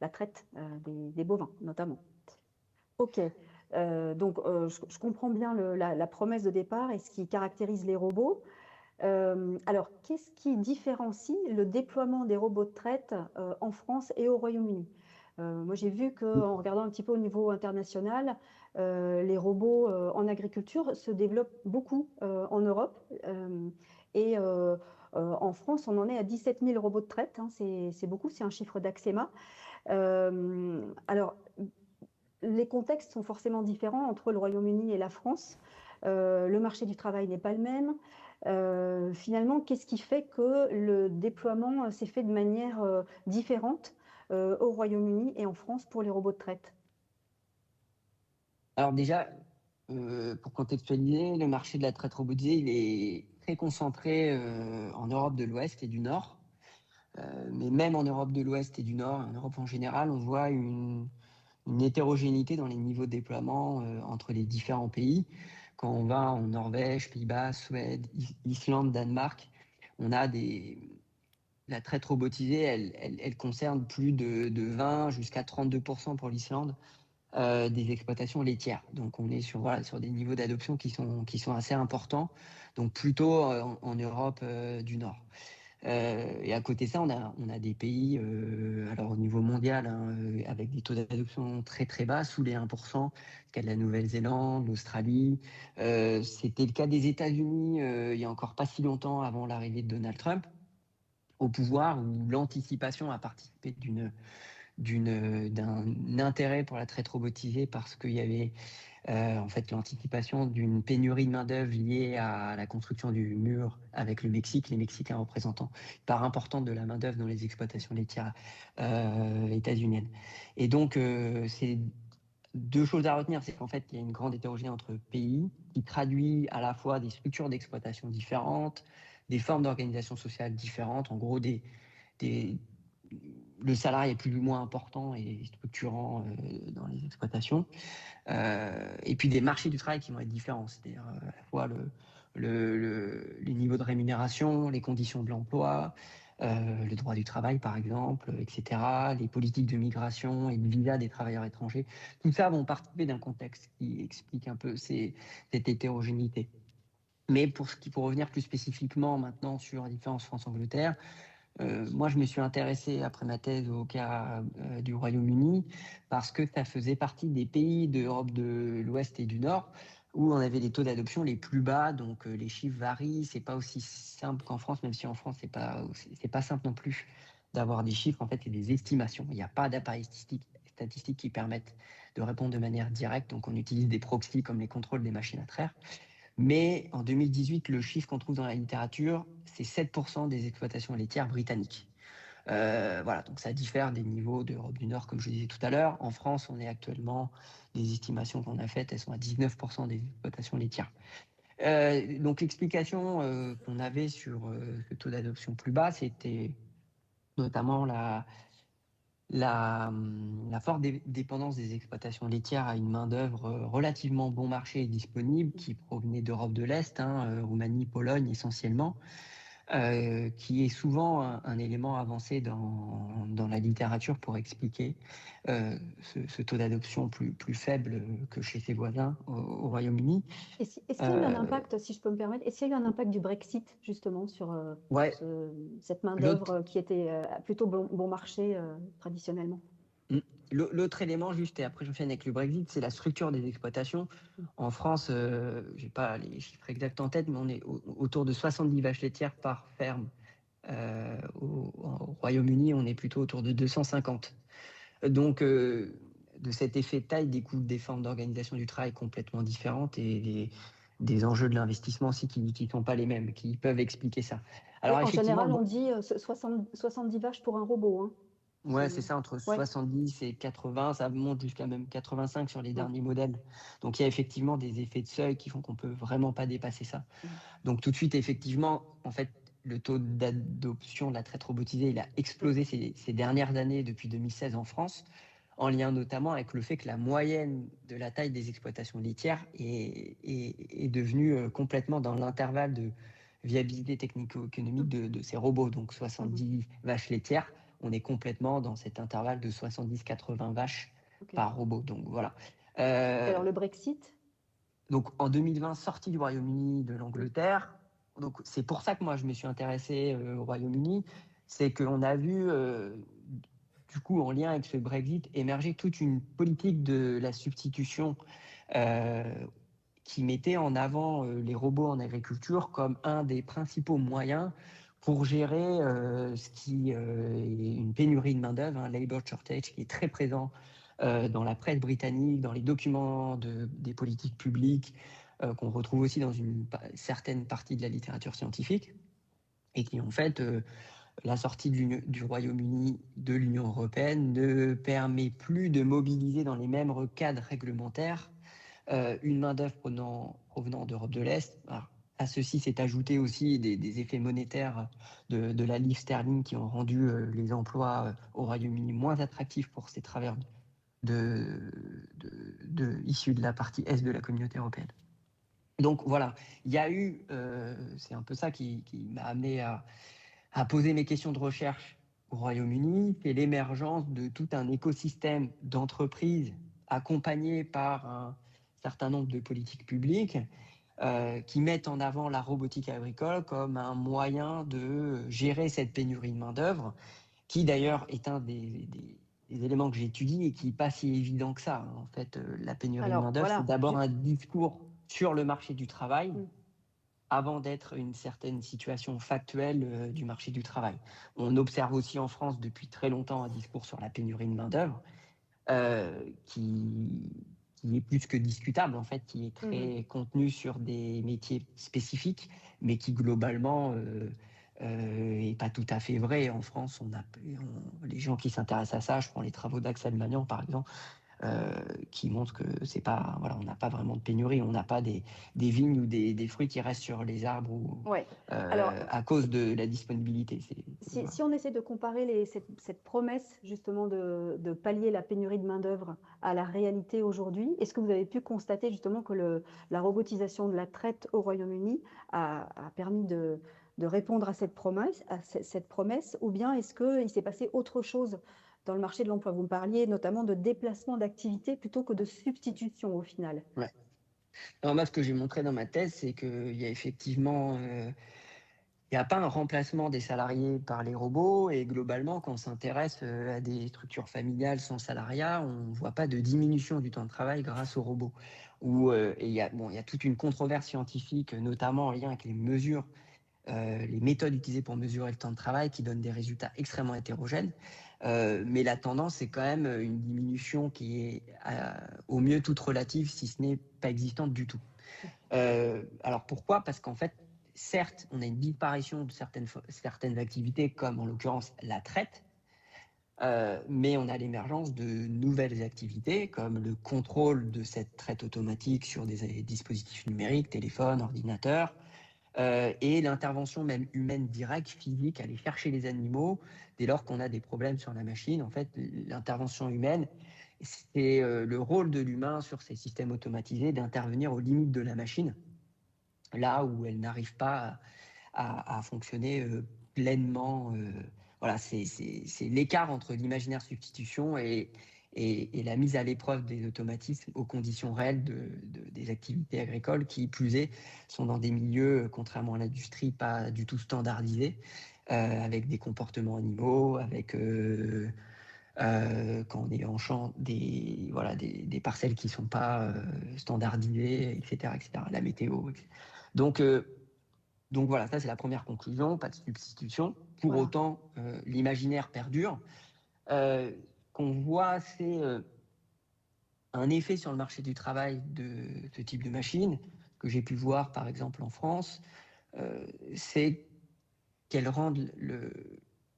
la traite des bovins, notamment. Ok, donc je comprends bien la promesse de départ et ce qui caractérise les robots. Alors, qu'est-ce qui différencie le déploiement des robots de traite en France et au Royaume-Uni? Moi, j'ai vu qu'en regardant un petit peu au niveau international, les robots en agriculture se développent beaucoup en Europe. Et en France, on en est à 17 000 robots de traite, hein, c'est beaucoup, c'est un chiffre d'Axema. Alors, les contextes sont forcément différents entre le Royaume-Uni et la France. Le marché du travail n'est pas le même. Finalement, qu'est-ce qui fait que le déploiement s'est fait de manière différente au Royaume-Uni et en France pour les robots de traite? Alors déjà, pour contextualiser, le marché de la traite robotisée, il est très concentré en Europe de l'Ouest et du Nord. Mais même en Europe de l'Ouest et du Nord, en Europe en général, on voit une hétérogénéité dans les niveaux de déploiement entre les différents pays. Quand on va en Norvège, Pays-Bas, Suède, Islande, Danemark, on a la traite robotisée, elle concerne plus de 20 jusqu'à 32% pour l'Islande des exploitations laitières. Donc on est sur des niveaux d'adoption qui sont assez importants, donc plutôt en Europe du Nord. Et à côté de ça, on a des pays, alors au niveau mondial, hein, avec des taux d'adoption très très bas, sous les 1%, le cas de la Nouvelle-Zélande, l'Australie. C'était le cas des États-Unis il y a encore pas si longtemps avant l'arrivée de Donald Trump au pouvoir, où l'anticipation a participé d'un intérêt pour la traite robotisée parce qu'il y avait en fait l'anticipation d'une pénurie de main-d'œuvre liée à la construction du mur avec le Mexique, les Mexicains représentant une part importante de la main-d'œuvre dans les exploitations laitières états-uniennes. Et donc, c'est deux choses à retenir, c'est qu'en fait, il y a une grande hétérogénéité entre pays qui traduit à la fois des structures d'exploitation différentes, des formes d'organisation sociale différentes, en gros le salarié est plus ou moins important et structurant dans les exploitations. Et puis des marchés du travail qui vont être différents, c'est-à-dire à la fois les niveaux de rémunération, les conditions de l'emploi, le droit du travail par exemple, etc., les politiques de migration et de visa des travailleurs étrangers. Tout ça vont participer d'un contexte qui explique un peu cette hétérogénéité. Mais pour revenir plus spécifiquement maintenant sur la différence France-Angleterre, moi, je me suis intéressé après ma thèse au cas du Royaume-Uni parce que ça faisait partie des pays d'Europe de l'Ouest et du Nord où on avait les taux d'adoption les plus bas, donc les chiffres varient. C'est pas aussi simple qu'en France, même si en France c'est pas simple non plus d'avoir des chiffres. En fait, c'est des estimations. Il n'y a pas d'appareils statistiques qui permettent de répondre de manière directe. Donc, on utilise des proxys comme les contrôles des machines à traire. Mais en 2018, le chiffre qu'on trouve dans la littérature, c'est 7% des exploitations laitières britanniques. Voilà, donc ça diffère des niveaux d'Europe du Nord, comme je disais tout à l'heure. En France, on est actuellement, les estimations qu'on a faites, elles sont à 19% des exploitations laitières. Donc l'explication qu'on avait sur ce taux d'adoption plus bas, c'était notamment la forte dépendance des exploitations laitières à une main-d'œuvre relativement bon marché et disponible qui provenait d'Europe de l'Est, hein, Roumanie, Pologne essentiellement. qui est souvent un élément avancé dans la littérature pour expliquer ce taux d'adoption plus faible que chez ses voisins au Royaume-Uni. Est-ce qu'il y a eu un impact, si je peux me permettre, est-ce qu'il y a eu un impact du Brexit justement sur Ouais, cette l'autre, main-d'œuvre qui était plutôt bon marché traditionnellement? L'autre élément, juste, et après j'enchaîne avec le Brexit, c'est la structure des exploitations. En France, je n'ai pas les chiffres exacts en tête, mais on est autour de 70 vaches laitières par ferme. Au Royaume-Uni, on est plutôt autour de 250. Donc, de cet effet de taille découlent des formes d'organisation du travail complètement différentes et des enjeux de l'investissement aussi qui ne sont pas les mêmes, qui peuvent expliquer ça. Alors, Oui, en effectivement, général, on dit 70 vaches pour un robot. Hein. ouais, c'est ça, entre Ouais. 70 et 80, ça monte jusqu'à même 85 sur les Ouais. derniers modèles. Donc, il y a effectivement des effets de seuil qui font qu'on peut vraiment pas dépasser ça. Mm. Donc, tout de suite, effectivement, en fait, le taux d'adoption de la traite robotisée, il a explosé ces dernières années depuis 2016 en France, en lien notamment avec le fait que la moyenne de la taille des exploitations laitières est devenue complètement dans l'intervalle de viabilité technico-économique de ces robots. Donc 70 vaches laitières, on est complètement dans cet intervalle de 70-80 vaches par robot. Donc voilà. Alors le Brexit? Donc en 2020, sortie du Royaume-Uni de l'Angleterre. Donc c'est pour ça que moi je me suis intéressé au Royaume-Uni, c'est qu'on a vu du coup en lien avec ce Brexit émerger toute une politique de la substitution qui mettait en avant les robots en agriculture comme un des principaux moyens pour gérer ce qui est une pénurie de main-d'œuvre, un labor shortage qui est très présent dans la presse britannique, dans les documents des politiques publiques, qu'on retrouve aussi dans une certaine partie de la littérature scientifique, et qui en fait, la sortie du Royaume-Uni de l'Union européenne ne permet plus de mobiliser dans les mêmes cadres réglementaires une main-d'œuvre provenant d'Europe de l'Est. Alors, à ceci s'est ajouté aussi des effets monétaires de la livre sterling qui ont rendu les emplois au Royaume-Uni moins attractifs pour ces travailleurs issus de la partie est de la communauté européenne. Donc voilà, il y a eu, c'est un peu ça qui m'a amené à poser mes questions de recherche au Royaume-Uni, c'est l'émergence de tout un écosystème d'entreprises accompagnées par un certain nombre de politiques publiques qui mettent en avant la robotique agricole comme un moyen de gérer cette pénurie de main-d'œuvre, qui d'ailleurs est un des éléments que j'étudie et qui n'est pas si évident que ça. En fait, la pénurie de main-d'œuvre, c'est d'abord un discours sur le marché du travail avant d'être une certaine situation factuelle du marché du travail. On observe aussi en France depuis très longtemps un discours sur la pénurie de main-d'œuvre qui est plus que discutable, en fait, qui est très contenu sur des métiers spécifiques, mais qui globalement n'est pas tout à fait vrai. En France, les gens qui s'intéressent à ça, je prends les travaux d'Axel Magnan, par exemple, qui montrent que c'est pas, voilà, on n'a pas vraiment de pénurie, on n'a pas des vignes ou des fruits qui restent sur les arbres alors, à cause de la disponibilité. Si on essaie de comparer cette promesse justement de pallier la pénurie de main-d'œuvre à la réalité aujourd'hui, est-ce que vous avez pu constater justement que la robotisation de la traite au Royaume-Uni a permis de répondre à cette promesse, ou bien est-ce qu'il s'est passé autre chose dans le marché de l'emploi? Vous me parliez notamment de déplacement d'activité plutôt que de substitution au final. Ouais. Alors moi, ce que j'ai montré dans ma thèse, c'est qu'il y a effectivement... il n'y a pas un remplacement des salariés par les robots et globalement, quand on s'intéresse à des structures familiales sans salariat, on ne voit pas de diminution du temps de travail grâce aux robots. Il y a toute une controverse scientifique, notamment en lien avec les mesures, les méthodes utilisées pour mesurer le temps de travail qui donnent des résultats extrêmement hétérogènes. Mais la tendance, c'est quand même une diminution qui est au mieux toute relative, si ce n'est pas existante du tout. Alors pourquoi ? Parce qu'en fait, certes, on a une disparition de certaines activités, comme en l'occurrence la traite, mais on a l'émergence de nouvelles activités, comme le contrôle de cette traite automatique sur des dispositifs numériques, téléphones, ordinateurs, et l'intervention même humaine directe, physique, aller chercher les animaux dès lors qu'on a des problèmes sur la machine. En fait, l'intervention humaine, c'est le rôle de l'humain sur ces systèmes automatisés d'intervenir aux limites de la machine, là où elle n'arrive pas à fonctionner pleinement. Voilà, c'est l'écart entre l'imaginaire substitution et la mise à l'épreuve des automatismes aux conditions réelles des activités agricoles, qui, plus est, sont dans des milieux, contrairement à l'industrie, pas du tout standardisés, avec des comportements animaux, avec, quand on est en champ, des parcelles qui ne sont pas standardisées, etc., etc., la météo, etc. Donc voilà, ça c'est la première conclusion, pas de substitution. Pour autant, l'imaginaire perdure. Qu'on voit, c'est un effet sur le marché du travail de ce type de machine, que j'ai pu voir par exemple en France, c'est qu'elles rendent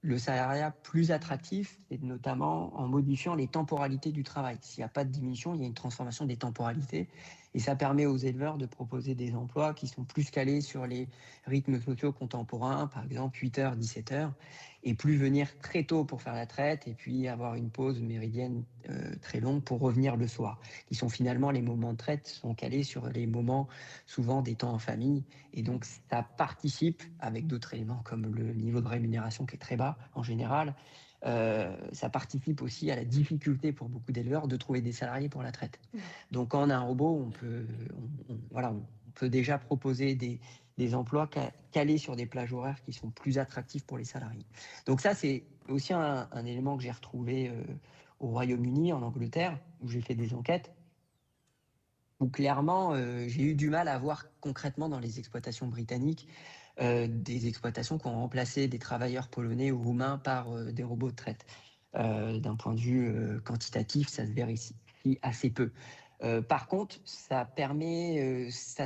le salariat plus attractif, et notamment en modifiant les temporalités du travail. S'il n'y a pas de diminution, il y a une transformation des temporalités, et ça permet aux éleveurs de proposer des emplois qui sont plus calés sur les rythmes sociaux contemporains, par exemple 8h, 17h, et plus venir très tôt pour faire la traite, et puis avoir une pause méridienne très longue pour revenir le soir, qui sont finalement les moments de traite, sont calés sur les moments souvent des temps en famille, et donc ça participe, avec d'autres éléments comme le niveau de rémunération qui est très bas en général, ça participe aussi à la difficulté pour beaucoup d'éleveurs de trouver des salariés pour la traite. Donc quand on a un robot, on peut déjà proposer des emplois calés sur des plages horaires qui sont plus attractifs pour les salariés. Donc ça, c'est aussi un élément que j'ai retrouvé au Royaume-Uni, en Angleterre, où j'ai fait des enquêtes, où clairement, j'ai eu du mal à voir concrètement dans les exploitations britanniques des exploitations qui ont remplacé des travailleurs polonais ou roumains par des robots de traite. D'un point de vue quantitatif, ça se vérifie assez peu. Par contre, ça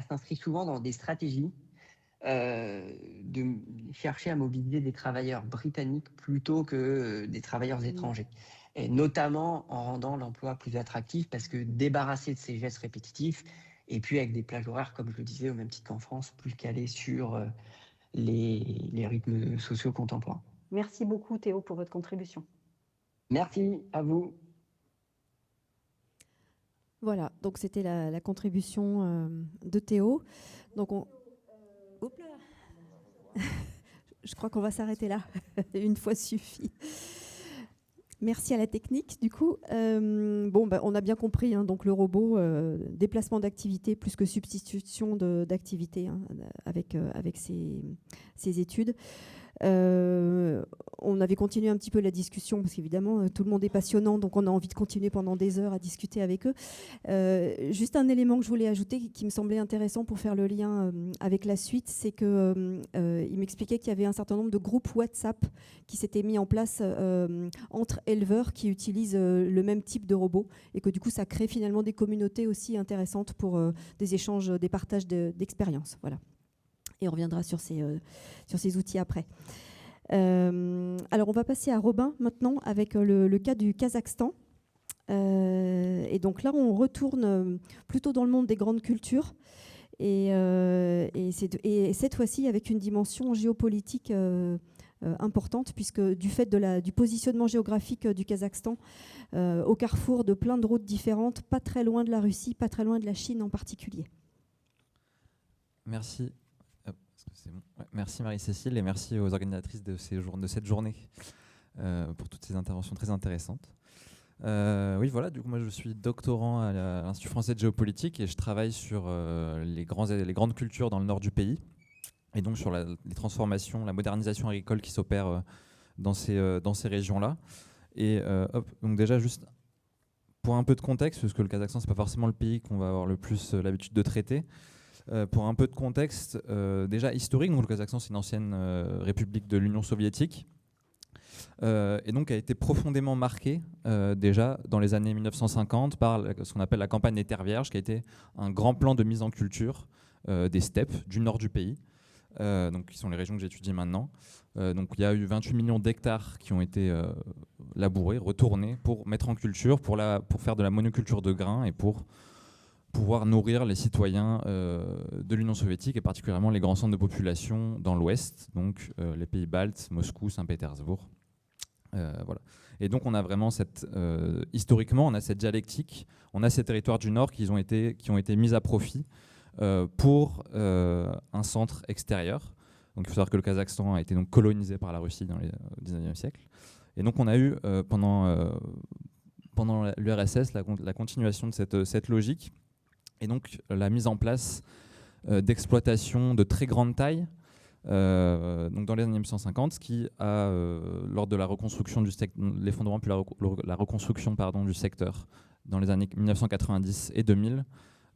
s'inscrit souvent dans des stratégies de chercher à mobiliser des travailleurs britanniques plutôt que des travailleurs étrangers. Et notamment en rendant l'emploi plus attractif, parce que débarrasser de ces gestes répétitifs, et puis avec des plages horaires, comme je le disais, au même titre qu'en France, plus calées sur les rythmes sociaux contemporains. Merci beaucoup Théo pour votre contribution. Merci à vous. Voilà, donc c'était la contribution de Théo. Donc Oups là. Je crois qu'on va s'arrêter là. Une fois suffit. Merci à la technique, du coup. On a bien compris, hein, donc le robot, déplacement d'activité plus que substitution d'activité, hein, avec ces études. On avait continué un petit peu la discussion parce qu'évidemment tout le monde est passionnant, donc on a envie de continuer pendant des heures à discuter avec eux. Juste un élément que je voulais ajouter qui me semblait intéressant pour faire le lien avec la suite, c'est qu'il m'expliquait qu'il y avait un certain nombre de groupes WhatsApp qui s'étaient mis en place entre éleveurs qui utilisent le même type de robot, et que du coup ça crée finalement des communautés aussi intéressantes pour des échanges, des partages d'expériences. Voilà. Et on reviendra sur ces outils après. Alors, on va passer à Robin maintenant avec le cas du Kazakhstan. Et donc là, on retourne plutôt dans le monde des grandes cultures. Et cette fois-ci, avec une dimension géopolitique importante, puisque du fait du positionnement géographique du Kazakhstan, au carrefour de plein de routes différentes, pas très loin de la Russie, pas très loin de la Chine en particulier. Merci. Bon. Ouais, merci Marie-Cécile, et merci aux organisatrices de cette journée pour toutes ces interventions très intéressantes. Oui, voilà, du coup, moi je suis doctorant à l'Institut français de géopolitique et je travaille sur les grandes cultures dans le nord du pays, et donc sur les transformations, la modernisation agricole qui s'opère dans ces régions-là. Et donc déjà, juste pour un peu de contexte, parce que le Kazakhstan, c'est pas forcément le pays qu'on va avoir le plus l'habitude de traiter. Pour un peu de contexte déjà historique, donc le Kazakhstan c'est une ancienne république de l'Union soviétique, et donc a été profondément marqué déjà dans les années 1950 par ce qu'on appelle la campagne des terres vierges, qui a été un grand plan de mise en culture des steppes du nord du pays, donc qui sont les régions que j'étudie maintenant. Donc il y a eu 28 millions d'hectares qui ont été labourés, retournés pour mettre en culture, pour faire de la monoculture de grains et pour pouvoir nourrir les citoyens de l'Union soviétique, et particulièrement les grands centres de population dans l'Ouest, donc les pays baltes, Moscou, Saint-Pétersbourg. Voilà. Et donc on a vraiment historiquement, on a cette dialectique, on a ces territoires du Nord qui ont été mis à profit pour un centre extérieur, Donc il faut savoir que le Kazakhstan a été donc colonisé par la Russie dans au 19e siècle. Et donc on a eu pendant l'URSS la continuation de cette logique, et donc la mise en place d'exploitations de très grande taille, donc dans les années 1950, ce qui a, lors de la reconstruction l'effondrement puis la reconstruction du secteur dans les années 1990 et 2000,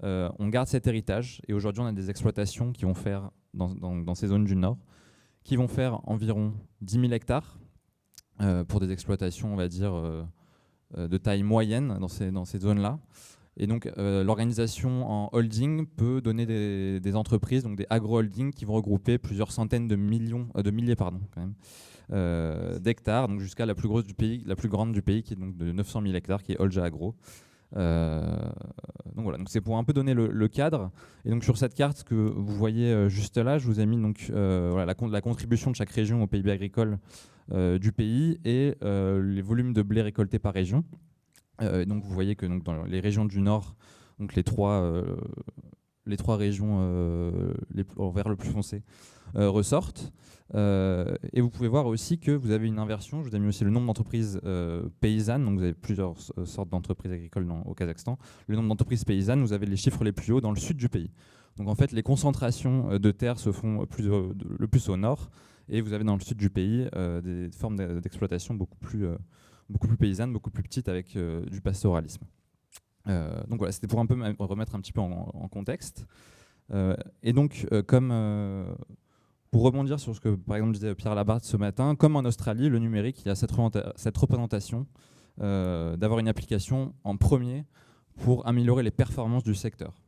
on garde cet héritage, et aujourd'hui on a des exploitations qui vont faire, dans ces zones du Nord, qui vont faire environ 10 000 hectares pour des exploitations, on va dire, de taille moyenne dans ces zones-là. Et donc l'organisation en holding peut donner des entreprises, donc des agro-holdings qui vont regrouper plusieurs centaines de milliers quand même, d'hectares, donc jusqu'à la plus grande du pays, qui est donc de 900 000 hectares, qui est Olja Agro. Donc voilà, donc c'est pour un peu donner le cadre. Et donc sur cette carte que vous voyez juste là, je vous ai mis donc voilà, la contribution de chaque région au PIB agricole du pays et les volumes de blé récoltés par région. Donc vous voyez que donc, dans les régions du Nord, donc les trois régions en vert le plus foncé ressortent. Et vous pouvez voir aussi que vous avez une inversion. Je vous ai mis aussi le nombre d'entreprises paysannes. Donc vous avez plusieurs sortes d'entreprises agricoles au Kazakhstan. Le nombre d'entreprises paysannes, vous avez les chiffres les plus hauts dans le sud du pays. Donc en fait, les concentrations de terres se font le plus au nord. Et vous avez dans le sud du pays des formes d'exploitation beaucoup plus paysannes, beaucoup plus petites, avec du pastoralisme. Donc voilà, c'était pour un peu remettre un petit peu en contexte. Et donc, pour rebondir sur ce que, par exemple, disait Pierre Labarthe ce matin, comme en Australie, le numérique, il y a cette représentation d'avoir une application en premier pour améliorer les performances du secteur.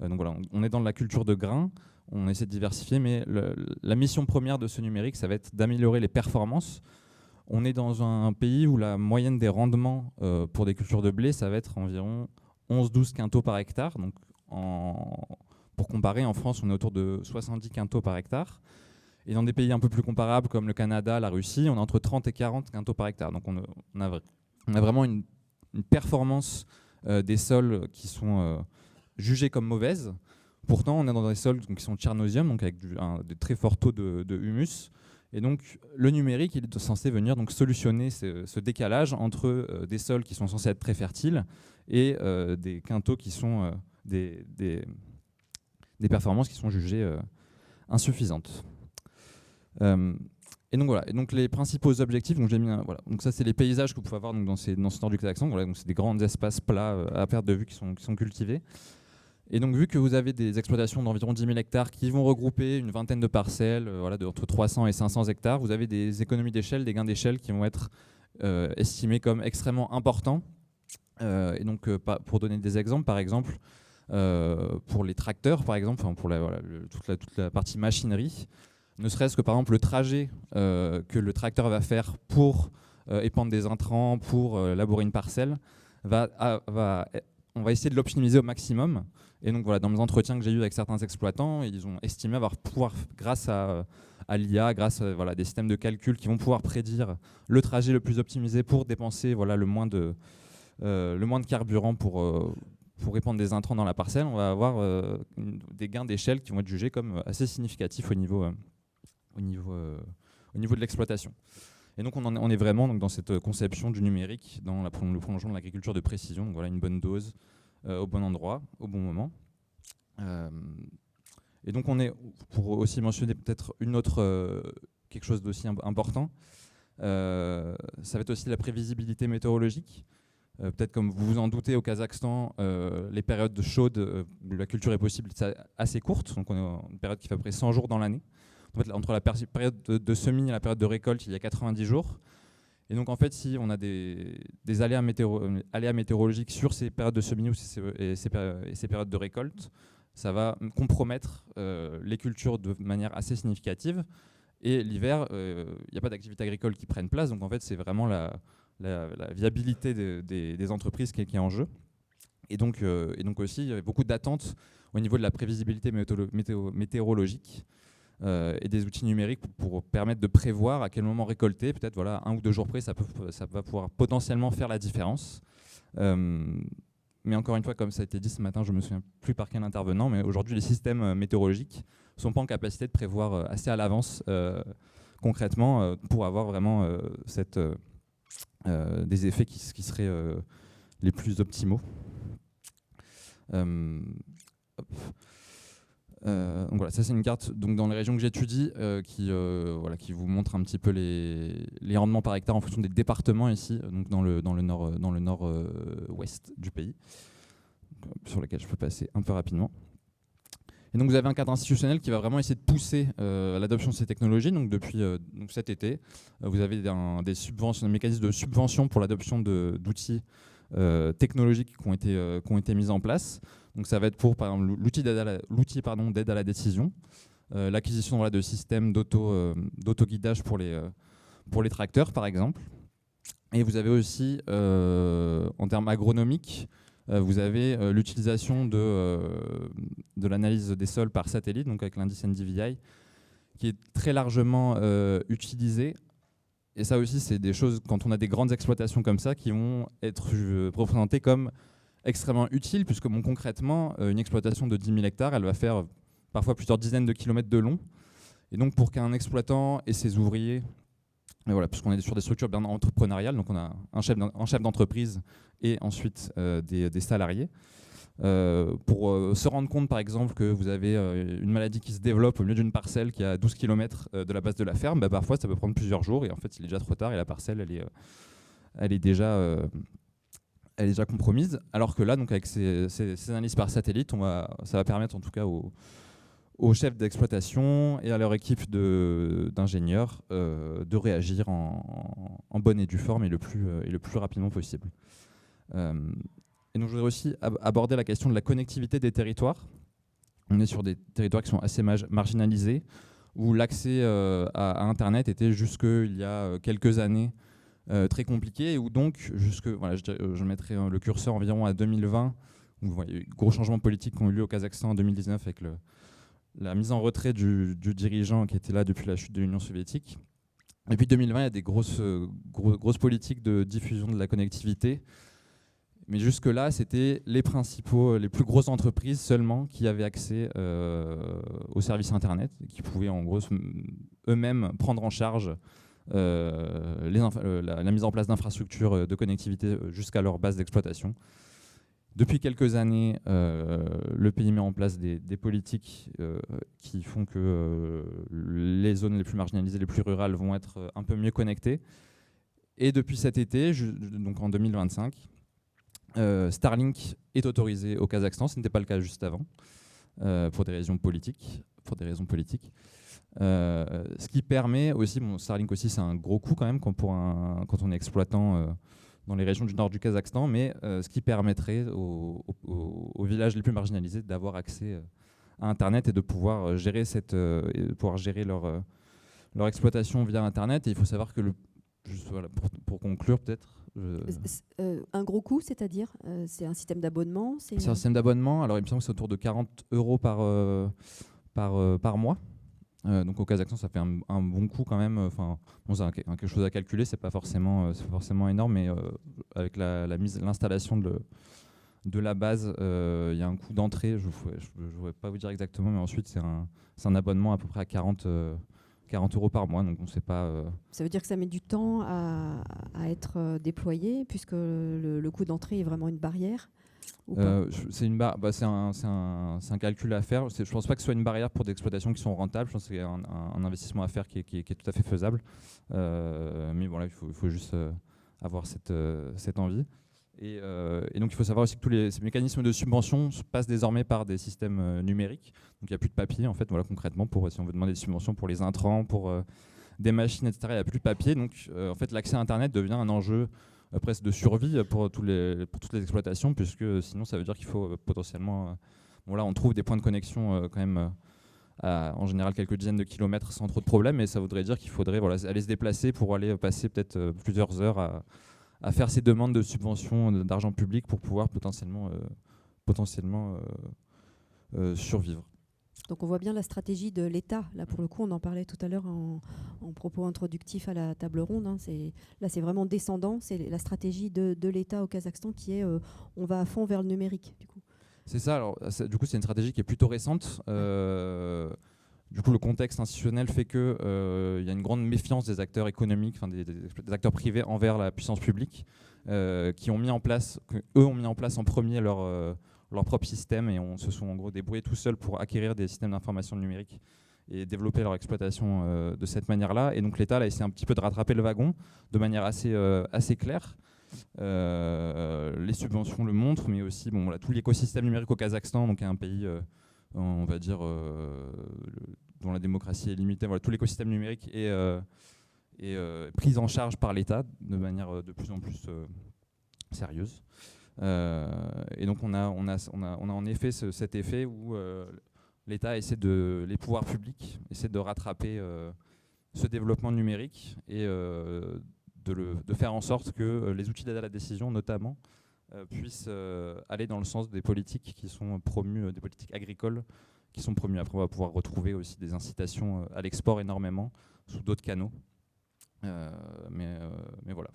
Donc voilà, on est dans la culture de grains, on essaie de diversifier, mais la mission première de ce numérique, ça va être d'améliorer les performances. On est dans un pays où la moyenne des rendements pour des cultures de blé, ça va être environ 11-12 quintaux par hectare. Donc pour comparer, en France, on est autour de 70 quintaux par hectare. Et dans des pays un peu plus comparables comme le Canada, la Russie, on est entre 30 et 40 quintaux par hectare. Donc on a vraiment une performance des sols qui sont jugés comme mauvaises. Pourtant, on est dans des sols qui sont tchernosium, donc avec de très forts taux de humus. Et donc, le numérique, il est censé venir donc solutionner ce décalage entre des sols qui sont censés être très fertiles et des quintaux qui sont des performances qui sont jugées insuffisantes. Et donc voilà. Et donc les principaux objectifs, donc j'ai mis voilà. Donc ça, c'est les paysages que vous pouvez avoir donc dans ce nord du Kazakhstan. Voilà, donc c'est des grands espaces plats à perte de vue qui sont cultivés. Et donc, vu que vous avez des exploitations d'environ 10 000 hectares qui vont regrouper une vingtaine de parcelles, voilà, entre 300 et 500 hectares, vous avez des économies d'échelle, des gains d'échelle qui vont être estimés comme extrêmement importants. Et donc, pour donner des exemples, par exemple, pour les tracteurs, par exemple, pour toute la partie machinerie, ne serait-ce que par exemple le trajet que le tracteur va faire pour épandre des intrants, pour labourer une parcelle, on va essayer de l'optimiser au maximum. Et donc voilà, dans les entretiens que j'ai eus avec certains exploitants, ils ont estimé pouvoir, grâce à l'IA, grâce à des systèmes de calcul qui vont pouvoir prédire le trajet le plus optimisé pour dépenser le moins de carburant pour répandre des intrants dans la parcelle, on va avoir des gains d'échelle qui vont être jugés comme assez significatifs au niveau de l'exploitation. Et donc on est vraiment donc, dans cette conception du numérique, dans le prolongement de l'agriculture de précision. Donc voilà, une bonne dose au bon endroit, au bon moment. Et donc on est, pour aussi mentionner peut-être quelque chose d'aussi important, ça va être aussi la prévisibilité météorologique. Peut-être comme vous vous en doutez, au Kazakhstan, les périodes chaudes, la culture est possible assez courte. Donc on est une période qui fait à peu près 100 jours dans l'année. En fait, entre la période de semis et la période de récolte, il y a 90 jours. Et donc, en fait, si on a des aléas météorologiques sur ces périodes de semis et ces périodes de récolte, ça va compromettre les cultures de manière assez significative. Et l'hiver, il n'y a pas d'activité agricole qui prenne place. Donc, en fait, c'est vraiment la viabilité des entreprises qui est en jeu. Et donc aussi, il y avait beaucoup d'attentes au niveau de la prévisibilité météorologique. Et des outils numériques pour permettre de prévoir à quel moment récolter. Peut-être 1 ou 2 jours près, ça va pouvoir potentiellement faire la différence. mais encore une fois, comme ça a été dit ce matin, je ne me souviens plus par quel intervenant, mais aujourd'hui, les systèmes météorologiques ne sont pas en capacité de prévoir assez à l'avance, concrètement, pour avoir vraiment des effets qui seraient les plus optimaux. Donc voilà, ça c'est une carte donc dans les régions que j'étudie qui vous montre un petit peu les rendements par hectare en fonction des départements ici, donc dans le nord-ouest du pays, sur lequel je peux passer un peu rapidement. Et donc vous avez un cadre institutionnel qui va vraiment essayer de pousser l'adoption de ces technologies. Donc depuis donc cet été, vous avez des mécanismes de subvention pour l'adoption d'outils technologiques qui ont été mis en place. Donc ça va être pour, par exemple, l'outil d'aide à la décision, l'acquisition de systèmes d'auto-guidage pour les tracteurs, par exemple. Et vous avez aussi, en termes agronomiques, vous avez l'utilisation de l'analyse des sols par satellite, donc avec l'indice NDVI, qui est très largement utilisé. Et ça aussi, c'est des choses, quand on a des grandes exploitations comme ça, qui vont être représentées comme extrêmement utiles, puisque concrètement, une exploitation de 10 000 hectares, elle va faire parfois plusieurs dizaines de kilomètres de long. Et donc, pour qu'un exploitant et ses ouvriers, voilà, puisqu'on est sur des structures bien entrepreneuriales, donc on a un chef d'entreprise et ensuite des salariés, pour se rendre compte, par exemple, que vous avez une maladie qui se développe au milieu d'une parcelle qui est à 12 km de la base de la ferme, parfois ça peut prendre plusieurs jours et en fait il est déjà trop tard et la parcelle elle est déjà compromise. Alors que là, donc avec ces analyses par satellite, ça va permettre en tout cas aux chefs d'exploitation et à leur équipe d'ingénieurs de réagir en bonne et due forme et le plus rapidement possible. Et donc je voudrais aussi aborder la question de la connectivité des territoires. On est sur des territoires qui sont assez marginalisés, où l'accès à Internet était jusqu'il y a quelques années très compliqué, et où donc, je mettrai le curseur environ à 2020, où il y a eu de gros changements politiques qui ont eu lieu au Kazakhstan en 2019 avec la mise en retrait du dirigeant qui était là depuis la chute de l'Union soviétique. Et puis 2020, il y a des grosses politiques de diffusion de la connectivité. Mais jusque-là, c'était les plus grosses entreprises seulement qui avaient accès aux services Internet, qui pouvaient en gros eux-mêmes prendre en charge la mise en place d'infrastructures de connectivité jusqu'à leur base d'exploitation. Depuis quelques années, le pays met en place des politiques qui font que les zones les plus marginalisées, les plus rurales vont être un peu mieux connectées. Et depuis cet été, donc en 2025, Starlink est autorisé au Kazakhstan, ce n'était pas le cas juste avant, pour des raisons politiques. Ce qui permet aussi, Starlink aussi c'est un gros coût quand même quand on est exploitant dans les régions du nord du Kazakhstan, mais ce qui permettrait aux villages les plus marginalisés d'avoir accès à Internet et de pouvoir gérer leur exploitation via Internet. Et il faut savoir que, juste voilà, pour conclure peut-être, un gros coût, c'est-à-dire c'est un système d'abonnement C'est un système d'abonnement. Alors il me semble que c'est autour de 40 € par mois. Donc au Kazakhstan, ça fait un bon coût quand même. Enfin, c'est quelque chose à calculer. C'est pas forcément énorme, mais avec l'installation de la base, il y a un coût d'entrée. Je ne pourrais pas vous dire exactement, mais ensuite c'est un abonnement à peu près à 40 € par mois, donc on ne sait pas. Ça veut dire que ça met du temps à être déployé, puisque le coût d'entrée est vraiment une barrière. C'est un calcul à faire. Je ne pense pas que ce soit une barrière pour des exploitations qui sont rentables. Je pense que c'est un investissement à faire qui est tout à fait faisable. Mais voilà, il faut juste avoir cette envie. Et donc il faut savoir aussi que ces mécanismes de subvention passent désormais par des systèmes numériques. Donc il n'y a plus de papier en fait, voilà, concrètement, si on veut demander des subventions pour les intrants, pour des machines, etc. Il n'y a plus de papier. Donc en fait l'accès à Internet devient un enjeu presque de survie pour toutes les exploitations, puisque sinon ça veut dire qu'il faut potentiellement... là on trouve des points de connexion quand même en général quelques dizaines de kilomètres sans trop de problèmes, mais ça voudrait dire qu'il faudrait aller se déplacer pour aller passer peut-être plusieurs heures à faire ces demandes de subventions d'argent public pour pouvoir potentiellement survivre. Donc on voit bien la stratégie de l'État. Là, pour le coup, on en parlait tout à l'heure en propos introductif à la table ronde. Hein. Là, c'est vraiment descendant. C'est la stratégie de l'État au Kazakhstan qui est on va à fond vers le numérique. Du coup. C'est ça. Alors, du coup, c'est une stratégie qui est plutôt récente. Du coup, le contexte institutionnel fait qu'il y a une grande méfiance des acteurs économiques, des acteurs privés envers la puissance publique, eux ont mis en place en premier leur propre système et se sont en gros débrouillés tout seuls pour acquérir des systèmes d'information numérique et développer leur exploitation de cette manière-là. Et donc l'État a essayé un petit peu de rattraper le wagon de manière assez claire. Les subventions le montrent, mais aussi tout l'écosystème numérique au Kazakhstan, donc un pays, on va dire, dont la démocratie est limitée. Voilà, tout l'écosystème numérique est pris en charge par l'État de manière de plus en plus sérieuse. Et donc on a en effet cet effet où l'État les pouvoirs publics essaient de rattraper ce développement numérique et de faire en sorte que les outils d'aide à la décision, notamment, puissent aller dans le sens des politiques qui sont promues, des politiques agricoles qui sont promues. Après, on va pouvoir retrouver aussi des incitations à l'export énormément sous d'autres canaux. Mais voilà.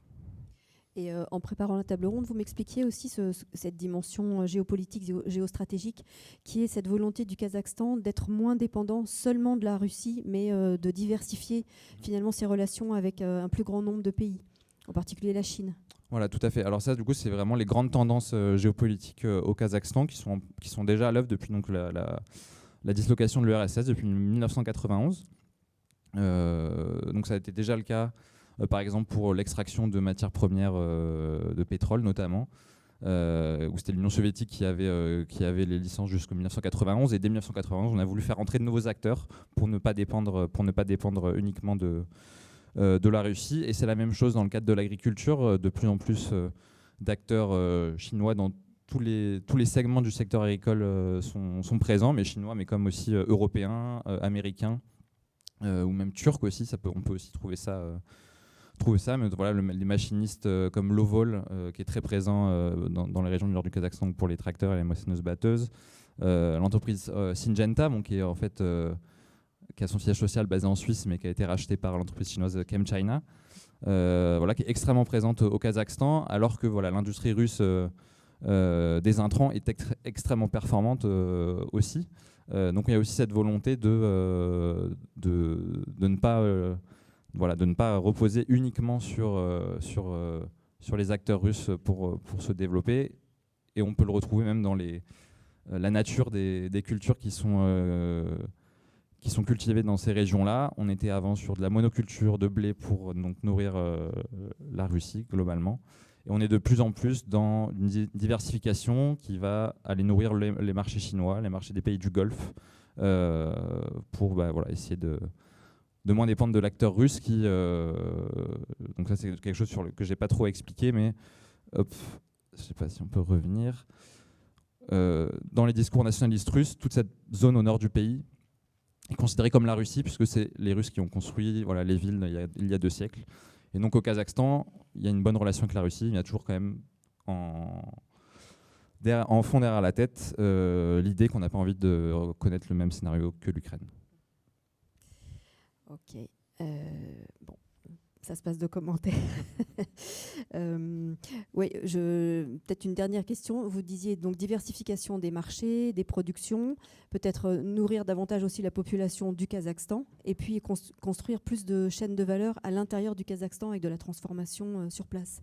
Et en préparant la table ronde, vous m'expliquiez aussi cette dimension géopolitique, géostratégique, qui est cette volonté du Kazakhstan d'être moins dépendant seulement de la Russie, mais de diversifier finalement ses relations avec un plus grand nombre de pays, en particulier la Chine. Voilà, tout à fait. Alors ça, du coup, c'est vraiment les grandes tendances géopolitiques au Kazakhstan qui sont déjà à l'œuvre depuis donc, la dislocation de l'URSS depuis 1991. Donc ça a été déjà le cas par exemple pour l'extraction de matières premières de pétrole notamment, où c'était l'Union soviétique qui avait les licences jusqu'en 1991, et dès 1991 on a voulu faire entrer de nouveaux acteurs pour ne pas dépendre uniquement de la Russie. Et c'est la même chose dans le cadre de l'agriculture, de plus en plus d'acteurs chinois dans tous les segments du secteur agricole sont présents, mais chinois, mais comme aussi européens, américains, ou même turcs aussi, on peut aussi trouver ça, mais voilà, les machinistes comme Lovol, qui est très présent dans les régions du nord du Kazakhstan pour les tracteurs et les moissonneuses-batteuses, l'entreprise Syngenta, qui est en fait qui a son siège social basé en Suisse, mais qui a été racheté par l'entreprise chinoise ChemChina, voilà, qui est extrêmement présente au Kazakhstan, alors que voilà, l'industrie russe des intrants est extrêmement performante aussi. Donc il y a aussi cette volonté de ne pas reposer uniquement sur les acteurs russes pour se développer. Et on peut le retrouver même dans la nature des cultures qui sont cultivées dans ces régions-là. On était avant sur de la monoculture de blé pour donc nourrir la Russie globalement. Et on est de plus en plus dans une diversification qui va aller nourrir les marchés chinois, les marchés des pays du Golfe, pour voilà, essayer de moins dépendre de l'acteur russe qui... donc ça, c'est quelque chose que je n'ai pas trop expliqué, mais hop, je ne sais pas si on peut revenir. Dans les discours nationalistes russes, toute cette zone au nord du pays est considérée comme la Russie, puisque c'est les Russes qui ont construit les villes il y a 2 siècles. Et donc au Kazakhstan, il y a une bonne relation avec la Russie, il y a toujours quand même en fond derrière la tête l'idée qu'on n'a pas envie de reconnaître le même scénario que l'Ukraine. Ok. Bon, ça se passe de commentaires. Oui, peut-être une dernière question. Vous disiez donc diversification des marchés, des productions, peut-être nourrir davantage aussi la population du Kazakhstan, et puis construire plus de chaînes de valeur à l'intérieur du Kazakhstan avec de la transformation sur place.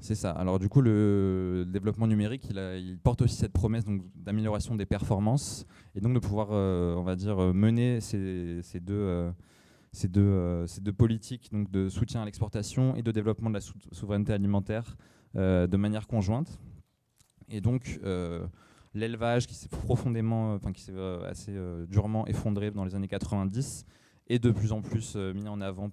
C'est ça. Alors du coup, le développement numérique, il porte aussi cette promesse d'amélioration des performances, et donc de pouvoir, on va dire, mener ces deux politiques, donc de soutien à l'exportation et de développement de la souveraineté alimentaire de manière conjointe. Et donc l'élevage qui s'est assez durement effondré dans les années 90 est de plus en plus mis en avant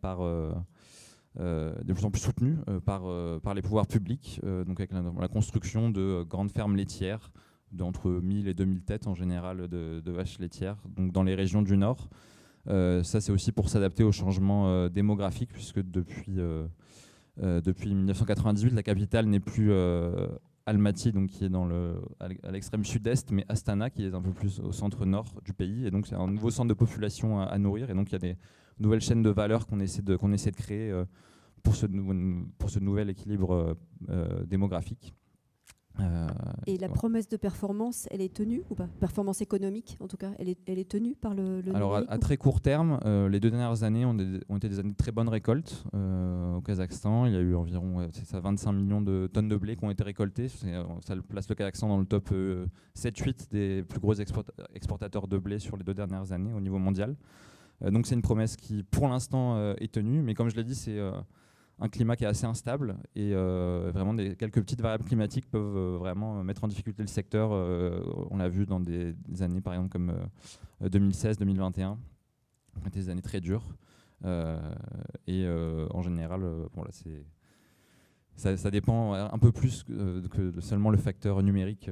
de plus en plus soutenu par les pouvoirs publics, donc avec la construction de grandes fermes laitières d'entre 1000 et 2000 têtes en général de vaches laitières, donc dans les régions du Nord. Ça, c'est aussi pour s'adapter au changement démographique, puisque depuis 1998, la capitale n'est plus Almaty, donc, qui est à l'extrême sud-est, mais Astana, qui est un peu plus au centre-nord du pays. Et donc, c'est un nouveau centre de population à nourrir. Et donc, il y a des nouvelles chaînes de valeur qu'on essaie de créer pour ce nouvel équilibre démographique. Et la promesse de performance, elle est tenue ou pas? Performance économique, en tout cas, elle est tenue par le Alors, numérique à très court terme, les 2 dernières années ont été des années de très bonnes récoltes au Kazakhstan. Il y a eu environ 25 millions de tonnes de blé qui ont été récoltées. Ça place le Kazakhstan dans le top 7-8 des plus gros exportateurs de blé sur les 2 dernières années au niveau mondial. Donc, c'est une promesse qui, pour l'instant, est tenue. Mais comme je l'ai dit, c'est un climat qui est assez instable et vraiment quelques petites variables climatiques peuvent vraiment mettre en difficulté le secteur. On l'a vu dans des années par exemple comme 2016-2021, des années très dures. En général, ça dépend un peu plus que seulement le facteur numérique.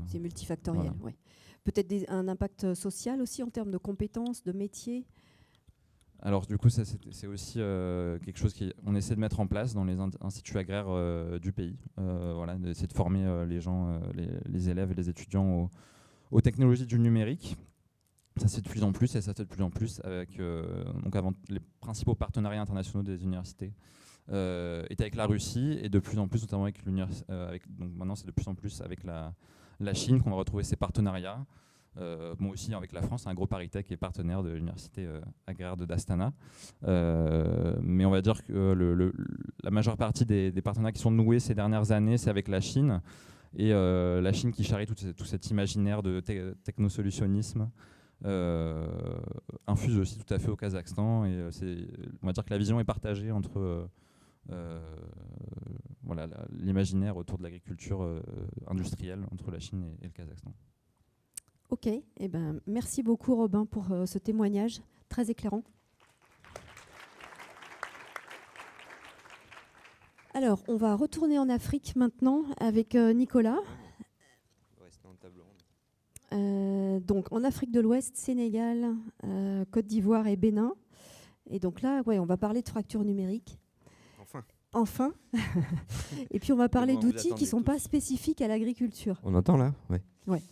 C'est multifactoriel, voilà. Ouais. Peut-être un impact social aussi en termes de compétences, de métiers. Alors du coup, c'est aussi quelque chose qu'on essaie de mettre en place dans les instituts agraires du pays. Voilà, d'essayer de former les gens, les élèves et les étudiants aux technologies du numérique. Ça se fait de plus en plus et ça se fait de plus en plus avec donc avant les principaux partenariats internationaux des universités étaient avec la Russie et de plus en plus notamment avec donc maintenant c'est de plus en plus avec la Chine qu'on va retrouver ces partenariats. Moi aussi avec la France, un gros Paritech qui est partenaire de l'université agraire de d'Astana. Mais on va dire que la majeure partie des partenariats qui sont noués ces dernières années, c'est avec la Chine. Et la Chine qui charrie tout cet imaginaire de technosolutionnisme infuse aussi tout à fait au Kazakhstan. Et on va dire que la vision est partagée entre voilà, l'imaginaire autour de l'agriculture industrielle entre la Chine et le Kazakhstan. Ok, eh ben, merci beaucoup Robin pour ce témoignage très éclairant. Alors, on va retourner en Afrique maintenant avec Nicolas. Donc, en Afrique de l'Ouest, Sénégal, Côte d'Ivoire et Bénin. Et donc là, ouais, on va parler de fracture numérique. Enfin. Et puis, on va parler d'outils qui ne sont pas spécifiques à l'agriculture. On entend là? Oui. Ouais.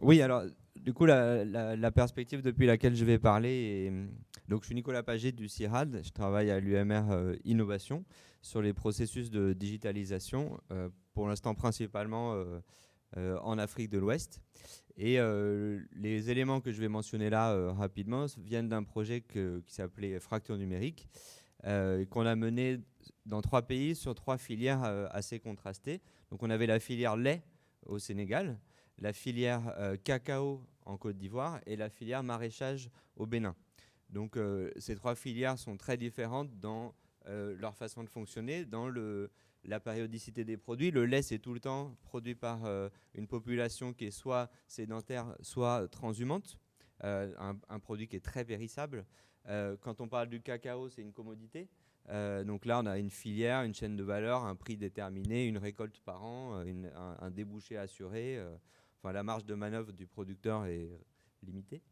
Oui, alors du coup la perspective depuis laquelle je vais parler donc je suis Nicolas Paget du CIRAD, je travaille à l'UMR Innovation sur les processus de digitalisation, pour l'instant principalement en Afrique de l'Ouest. Et les éléments que je vais mentionner là rapidement viennent d'un projet qui s'appelait Fracture numérique, qu'on a mené dans 3 pays sur 3 filières assez contrastées. Donc on avait la filière lait au Sénégal, la filière cacao en Côte d'Ivoire et la filière maraîchage au Bénin. Donc ces 3 filières sont très différentes dans leur façon de fonctionner, dans la périodicité des produits. Le lait, c'est tout le temps produit par une population qui est soit sédentaire, soit transhumante, un produit qui est très périssable. Quand on parle du cacao, c'est une commodité. Donc là, on a une filière, une chaîne de valeur, un prix déterminé, une récolte par an, un débouché assuré. Enfin, la marge de manœuvre du producteur est limitée.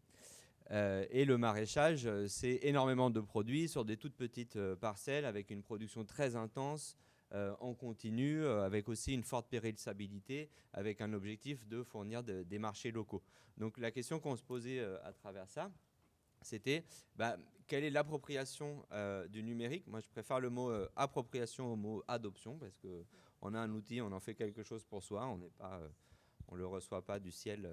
Et le maraîchage, c'est énormément de produits sur des toutes petites parcelles avec une production très intense, en continu, avec aussi une forte périssabilité, avec un objectif de fournir des marchés locaux. Donc la question qu'on se posait à travers ça, c'était quelle est l'appropriation du numérique? Moi, je préfère le mot appropriation au mot adoption, parce qu'on a un outil, on en fait quelque chose pour soi, on ne le reçoit pas du ciel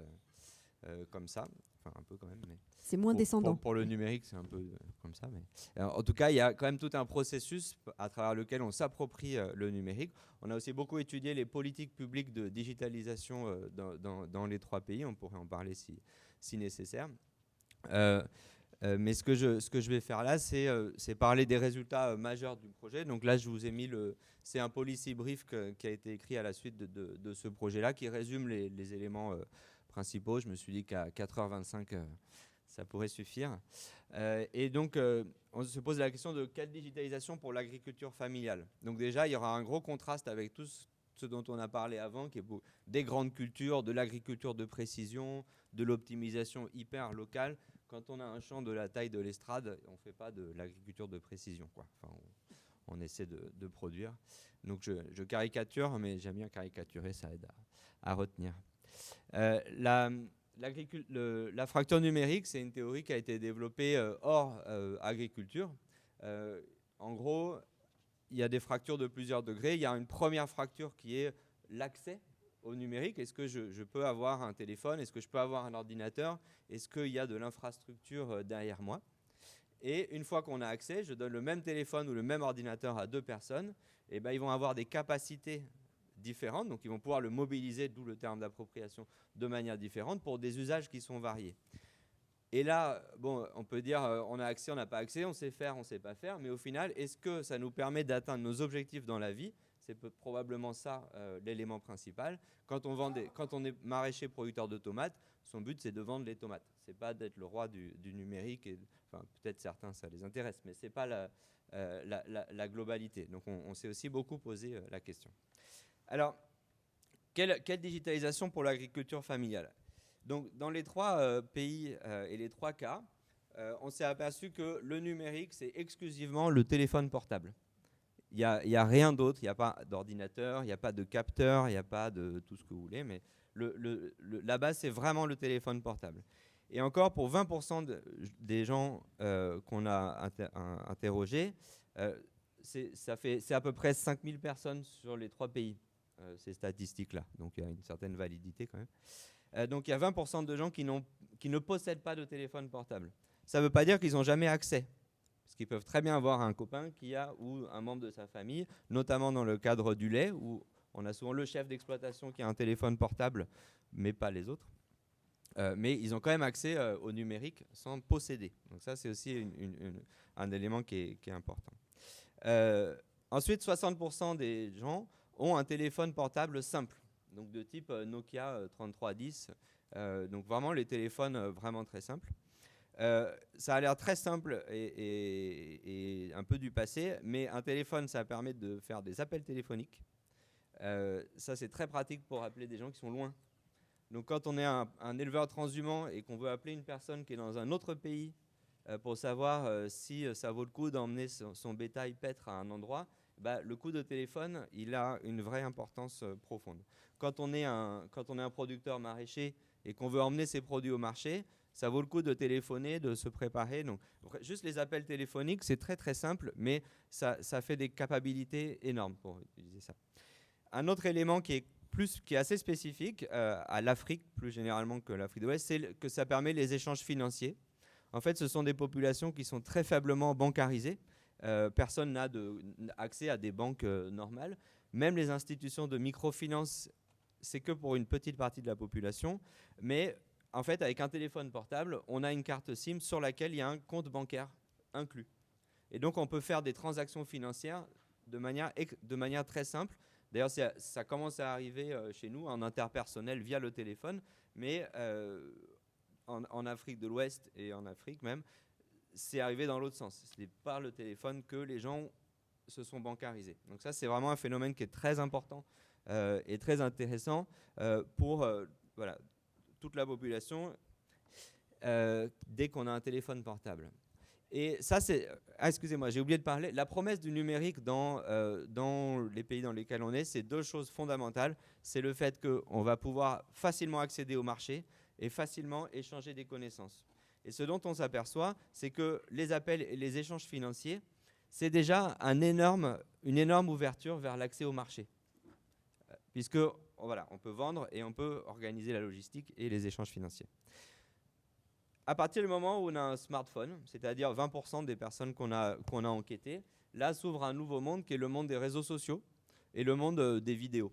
comme ça. Enfin, un peu quand même. Mais c'est moins descendant. Pour le numérique, c'est un peu comme ça. Mais alors, en tout cas, il y a quand même tout un processus à travers lequel on s'approprie le numérique. On a aussi beaucoup étudié les politiques publiques de digitalisation dans les 3 pays. On pourrait en parler si nécessaire. Mais ce que je vais faire là, c'est parler des résultats majeurs du projet. Donc là, je vous ai mis c'est un policy brief qui a été écrit à la suite de ce projet-là, qui résume les éléments principaux. Je me suis dit qu'à 4h25, ça pourrait suffire. Et donc, on se pose la question de quelle digitalisation pour l'agriculture familiale. Donc déjà, il y aura un gros contraste avec tout ce dont on a parlé avant, qui est des grandes cultures, de l'agriculture de précision, de l'optimisation hyper locale. Quand on a un champ de la taille de l'Estrade, on ne fait pas de l'agriculture de précision, quoi. Enfin, on essaie de produire. Donc je caricature, mais j'aime bien caricaturer, ça aide à retenir. La fracture numérique, c'est une théorie qui a été développée hors agriculture. En gros, il y a des fractures de plusieurs degrés. Il y a une première fracture qui est l'accès au numérique. Est-ce que je peux avoir un téléphone? Est-ce que je peux avoir un ordinateur? Est-ce qu'il y a de l'infrastructure derrière moi? Et une fois qu'on a accès, je donne le même téléphone ou le même ordinateur à deux personnes. Et ben, ils vont avoir des capacités différentes. Donc, ils vont pouvoir le mobiliser, d'où le terme d'appropriation, de manière différente pour des usages qui sont variés. Et là, bon, on peut dire on a accès, on n'a pas accès, on sait faire, on ne sait pas faire. Mais au final, est-ce que ça nous permet d'atteindre nos objectifs dans la vie? C'est probablement ça l'élément principal. Quand on est maraîcher producteur de tomates, son but c'est de vendre les tomates. C'est pas d'être le roi du numérique. Enfin, peut-être certains ça les intéresse, mais c'est pas la globalité. Donc on s'est aussi beaucoup posé la question. Alors, quelle digitalisation pour l'agriculture familiale? Donc dans les trois pays et les trois cas, on s'est aperçu que le numérique c'est exclusivement le téléphone portable. Il n'y a rien d'autre, il n'y a pas d'ordinateur, il n'y a pas de capteur, il n'y a pas de tout ce que vous voulez, mais la base, c'est vraiment le téléphone portable. Et encore, pour 20% des gens qu'on a interrogés, c'est à peu près 5000 personnes sur les trois pays, ces statistiques-là. Donc, il y a une certaine validité quand même. Donc, il y a 20% de gens qui ne possèdent pas de téléphone portable. Ça ne veut pas dire qu'ils n'ont jamais accès. Parce qu'ils peuvent très bien avoir un copain qui a ou un membre de sa famille, notamment dans le cadre du lait, où on a souvent le chef d'exploitation qui a un téléphone portable, mais pas les autres. Mais ils ont quand même accès au numérique sans posséder. Donc ça, c'est aussi un élément qui est important. Ensuite, 60% des gens ont un téléphone portable simple, donc de type Nokia 3310. Donc vraiment les téléphones vraiment très simples. Ça a l'air très simple et un peu du passé, mais un téléphone, ça permet de faire des appels téléphoniques. Ça, c'est très pratique pour appeler des gens qui sont loin. Donc, quand on est un éleveur transhumant et qu'on veut appeler une personne qui est dans un autre pays pour savoir si ça vaut le coup d'emmener son bétail paître à un endroit, bah, le coup de téléphone, il a une vraie importance profonde. Quand on est un producteur maraîcher et qu'on veut emmener ses produits au marché, ça vaut le coup de téléphoner, de se préparer. Donc, juste les appels téléphoniques, c'est très très simple, mais ça fait des capacités énormes pour utiliser ça. Un autre élément qui est assez spécifique à l'Afrique, plus généralement que l'Afrique de l'Ouest, c'est que ça permet les échanges financiers. En fait, ce sont des populations qui sont très faiblement bancarisées. Personne n'a accès à des banques normales. Même les institutions de microfinance, c'est que pour une petite partie de la population. Mais en fait, avec un téléphone portable, on a une carte SIM sur laquelle il y a un compte bancaire inclus. Et donc, on peut faire des transactions financières de manière très simple. D'ailleurs, ça commence à arriver chez nous en interpersonnel via le téléphone, mais en Afrique de l'Ouest et en Afrique même, c'est arrivé dans l'autre sens. C'est par le téléphone que les gens se sont bancarisés. Donc ça, c'est vraiment un phénomène qui est très important et très intéressant pour toute la population dès qu'on a un téléphone portable. Et ça, c'est... excusez-moi, j'ai oublié de parler. La promesse du numérique dans les pays dans lesquels on est, c'est deux choses fondamentales. C'est le fait qu'on va pouvoir facilement accéder au marché et facilement échanger des connaissances. Et ce dont on s'aperçoit, c'est que les appels et les échanges financiers, c'est déjà une énorme ouverture vers l'accès au marché. Puisque, voilà, on peut vendre et on peut organiser la logistique et les échanges financiers. À partir du moment où on a un smartphone, c'est-à-dire 20% des personnes qu'on a enquêtées, là s'ouvre un nouveau monde qui est le monde des réseaux sociaux et le monde des vidéos.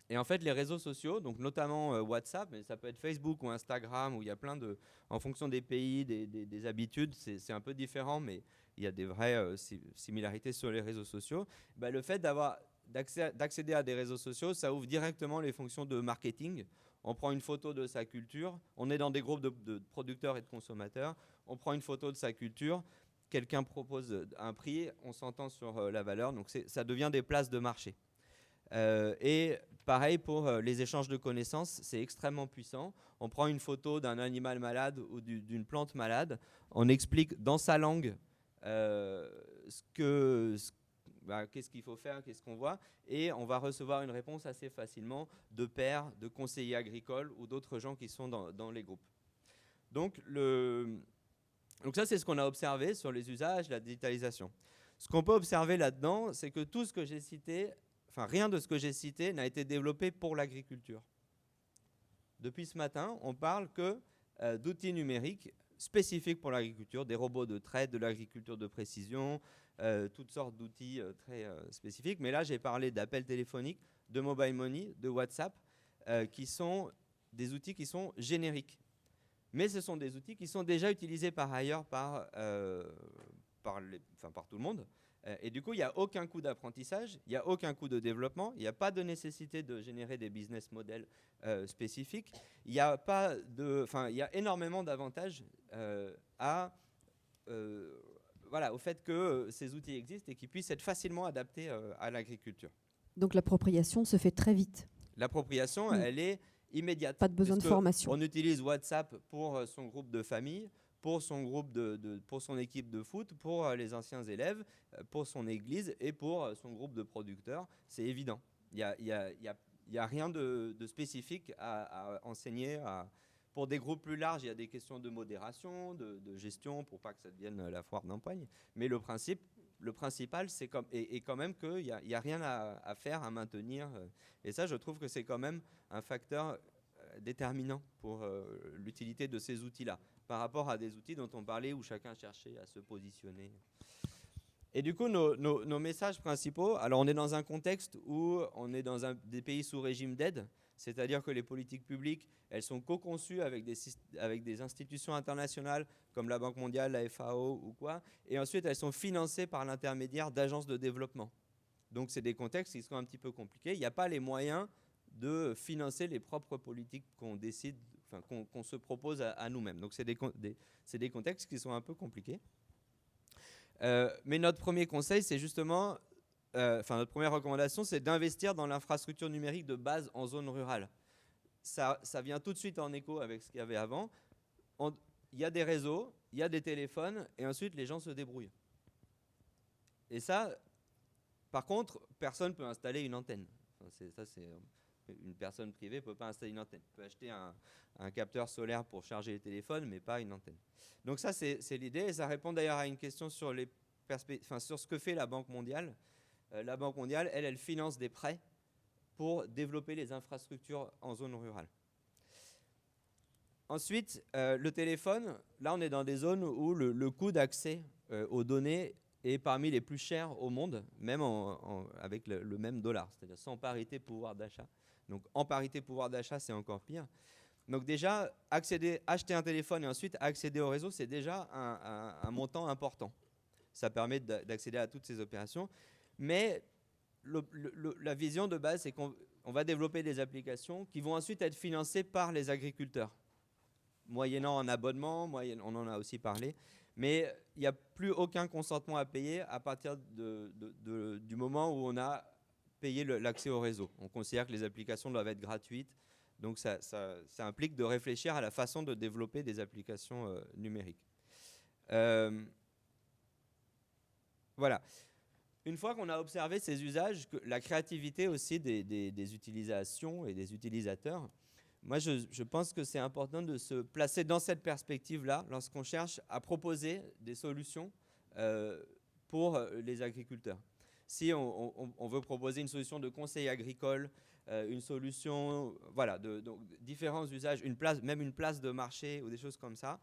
Et en fait, les réseaux sociaux, donc notamment WhatsApp, mais ça peut être Facebook ou Instagram, où il y a plein de... En fonction des pays, des habitudes, c'est un peu différent, mais il y a des vraies similarités sur les réseaux sociaux. Bah, le fait d'accéder à des réseaux sociaux, ça ouvre directement les fonctions de marketing. On prend une photo de sa culture, on est dans des groupes de producteurs et de consommateurs, on prend une photo de sa culture, quelqu'un propose un prix, on s'entend sur la valeur, donc ça devient des places de marché. Et pareil pour les échanges de connaissances, c'est extrêmement puissant. On prend une photo d'un animal malade ou d'une plante malade, on explique dans sa langue qu'est-ce qu'il faut faire, qu'est-ce qu'on voit, et on va recevoir une réponse assez facilement de pairs, de conseillers agricoles ou d'autres gens qui sont dans les groupes. Donc ça, c'est ce qu'on a observé sur les usages, la digitalisation. Ce qu'on peut observer là-dedans, c'est que tout ce que j'ai cité, rien de ce que j'ai cité n'a été développé pour l'agriculture. Depuis ce matin, on parle que d'outils numériques spécifiques pour l'agriculture, des robots de traite, de l'agriculture de précision, toutes sortes d'outils très spécifiques. Mais là, j'ai parlé d'appels téléphoniques, de mobile money, de WhatsApp, qui sont des outils qui sont génériques. Mais ce sont des outils qui sont déjà utilisés par ailleurs par tout le monde. Et du coup, il n'y a aucun coût d'apprentissage, il n'y a aucun coût de développement, il n'y a pas de nécessité de générer des business models spécifiques. Il y a énormément d'avantages au fait que ces outils existent et qu'ils puissent être facilement adaptés à l'agriculture. Donc l'appropriation se fait très vite. L'appropriation, elle est immédiate. Pas de besoin de formation. On utilise WhatsApp pour son groupe de famille, pour son groupe pour son équipe de foot, pour les anciens élèves, pour son église et pour son groupe de producteurs. C'est évident. Il n'y a rien de spécifique à enseigner. Pour des groupes plus larges, il y a des questions de modération, de gestion, pour pas que ça devienne la foire d'empoigne. Mais le principal, c'est quand même qu'il n'y a rien à faire, à maintenir. Et ça, je trouve que c'est quand même un facteur déterminant pour l'utilité de ces outils-là, par rapport à des outils dont on parlait où chacun cherchait à se positionner. Et du coup, nos messages principaux, alors on est dans un contexte où on est dans des pays sous régime d'aide, c'est-à-dire que les politiques publiques, elles sont co-conçues avec des institutions internationales comme la Banque mondiale, la FAO ou quoi, et ensuite elles sont financées par l'intermédiaire d'agences de développement. Donc c'est des contextes qui sont un petit peu compliqués. Il n'y a pas les moyens de financer les propres politiques qu'on décide, qu'on se propose à nous-mêmes. Donc c'est des contextes qui sont un peu compliqués. Mais notre premier conseil, c'est justement, notre première recommandation, c'est d'investir dans l'infrastructure numérique de base en zone rurale. Ça vient tout de suite en écho avec ce qu'il y avait avant. Il y a des réseaux, il y a des téléphones, et ensuite les gens se débrouillent. Et ça, par contre, personne ne peut installer une antenne. Une personne privée ne peut pas installer une antenne. Elle peut acheter un capteur solaire pour charger les téléphones, mais pas une antenne. Donc ça, c'est l'idée. Et ça répond d'ailleurs à une question sur ce que fait la Banque mondiale. La Banque mondiale, elle finance des prêts pour développer les infrastructures en zone rurale. Ensuite, le téléphone, là, on est dans des zones où le coût d'accès aux données est parmi les plus chers au monde, même avec le même dollar, c'est-à-dire sans parité pouvoir d'achat. Donc en parité pouvoir d'achat, c'est encore pire. Donc déjà, acheter un téléphone et ensuite accéder au réseau, c'est déjà un montant important. Ça permet d'accéder à toutes ces opérations. Mais la vision de base, c'est qu'on va développer des applications qui vont ensuite être financées par les agriculteurs, moyennant un abonnement, on en a aussi parlé. Mais il n'y a plus aucun consentement à payer à partir du moment où on a payé l'accès au réseau. On considère que les applications doivent être gratuites. Donc ça implique de réfléchir à la façon de développer des applications numériques. Voilà. Une fois qu'on a observé ces usages, la créativité aussi des utilisations et des utilisateurs, moi je pense que c'est important de se placer dans cette perspective-là lorsqu'on cherche à proposer des solutions pour les agriculteurs. Si on veut proposer une solution de conseil agricole, une solution, donc différents usages, même une place de marché ou des choses comme ça,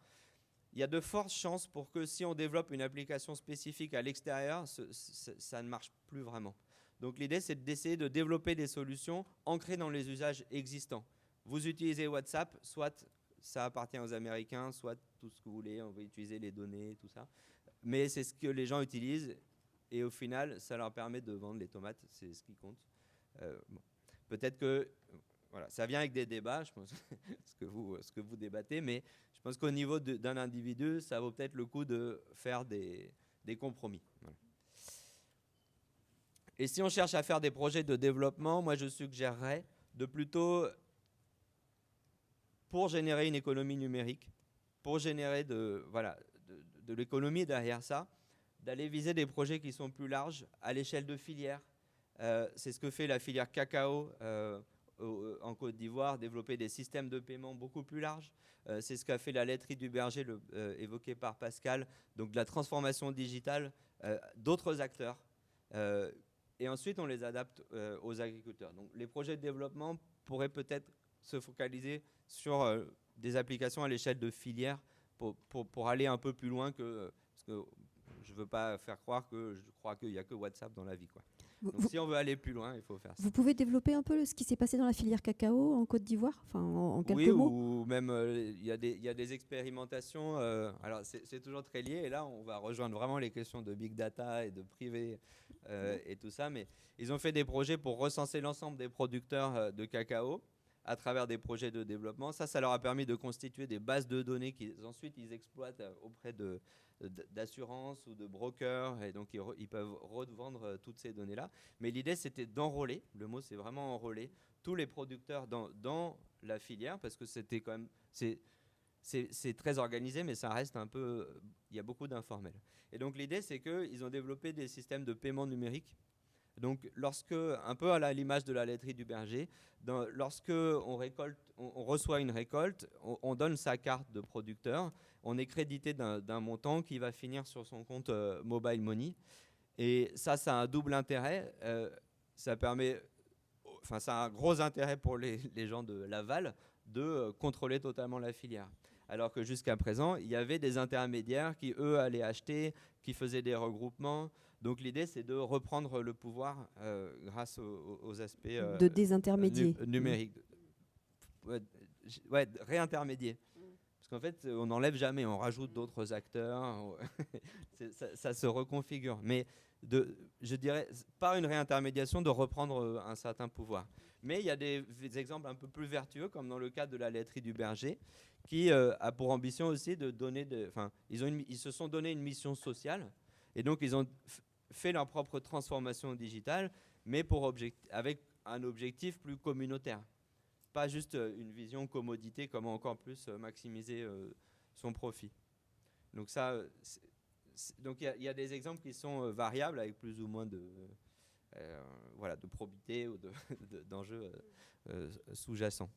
il y a de fortes chances pour que si on développe une application spécifique à l'extérieur, ça ne marche plus vraiment. Donc l'idée, c'est d'essayer de développer des solutions ancrées dans les usages existants. Vous utilisez WhatsApp, soit ça appartient aux Américains, soit tout ce que vous voulez, on va utiliser les données, tout ça. Mais c'est ce que les gens utilisent et au final, ça leur permet de vendre les tomates, c'est ce qui compte. Peut-être que ça vient avec des débats, je pense, ce que vous débattez, mais je pense qu'au niveau d'un individu, ça vaut peut-être le coup de faire des compromis. Voilà. Et si on cherche à faire des projets de développement, moi je suggérerais de plutôt, pour générer une économie numérique, pour générer de l'économie derrière ça, d'aller viser des projets qui sont plus larges à l'échelle de filières. C'est ce que fait la filière cacao en Côte d'Ivoire, développer des systèmes de paiement beaucoup plus larges. C'est ce qu'a fait la laiterie du berger, évoqué par Pascal, donc de la transformation digitale d'autres acteurs. Et ensuite, on les adapte aux agriculteurs. Donc, les projets de développement pourraient peut-être se focaliser sur des applications à l'échelle de filières pour aller un peu plus loin parce que je ne veux pas faire croire que je crois qu'il n'y a que WhatsApp dans la vie, quoi. Donc, si on veut aller plus loin, il faut faire ça. Vous pouvez développer un peu ce qui s'est passé dans la filière cacao en Côte d'Ivoire, enfin, en quelques mots? Ou même il y a des expérimentations. Alors, c'est toujours très lié. Et là, on va rejoindre vraiment les questions de big data et de privé et tout ça. Mais ils ont fait des projets pour recenser l'ensemble des producteurs de cacao à travers des projets de développement. Ça leur a permis de constituer des bases de données qu'ensuite ils exploitent auprès d'assurances ou de brokers, et donc ils peuvent revendre toutes ces données-là. Mais l'idée, c'était d'enrôler, le mot c'est vraiment enrôler, tous les producteurs dans la filière, parce que c'était quand même, c'est très organisé, mais ça reste un peu, il y a beaucoup d'informels. Et donc l'idée, c'est qu'ils ont développé des systèmes de paiement numérique. Donc, un peu à l'image de la laiterie du berger, lorsque on reçoit une récolte, on donne sa carte de producteur, on est crédité d'un montant qui va finir sur son compte Mobile Money. Et ça a un double intérêt. Ça a un gros intérêt pour les gens de l'aval de contrôler totalement la filière. Alors que jusqu'à présent, il y avait des intermédiaires qui, eux, allaient acheter, qui faisaient des regroupements. Donc l'idée, c'est de reprendre le pouvoir grâce aux aspects de désintermédier numériques. Réintermédier. Parce qu'en fait, on n'enlève jamais, on rajoute d'autres acteurs, ça se reconfigure. Mais je dirais, par une réintermédiation, de reprendre un certain pouvoir. Mais il y a des exemples un peu plus vertueux, comme dans le cas de la laiterie du berger, qui a pour ambition aussi de donner... ils se sont donné une mission sociale, et donc ils ont fait leur propre transformation digitale, mais avec un objectif plus communautaire. Pas juste une vision commodité, comment encore plus maximiser son profit. Donc donc il y a des exemples qui sont variables, avec plus ou moins de probité ou d'enjeux sous-jacents.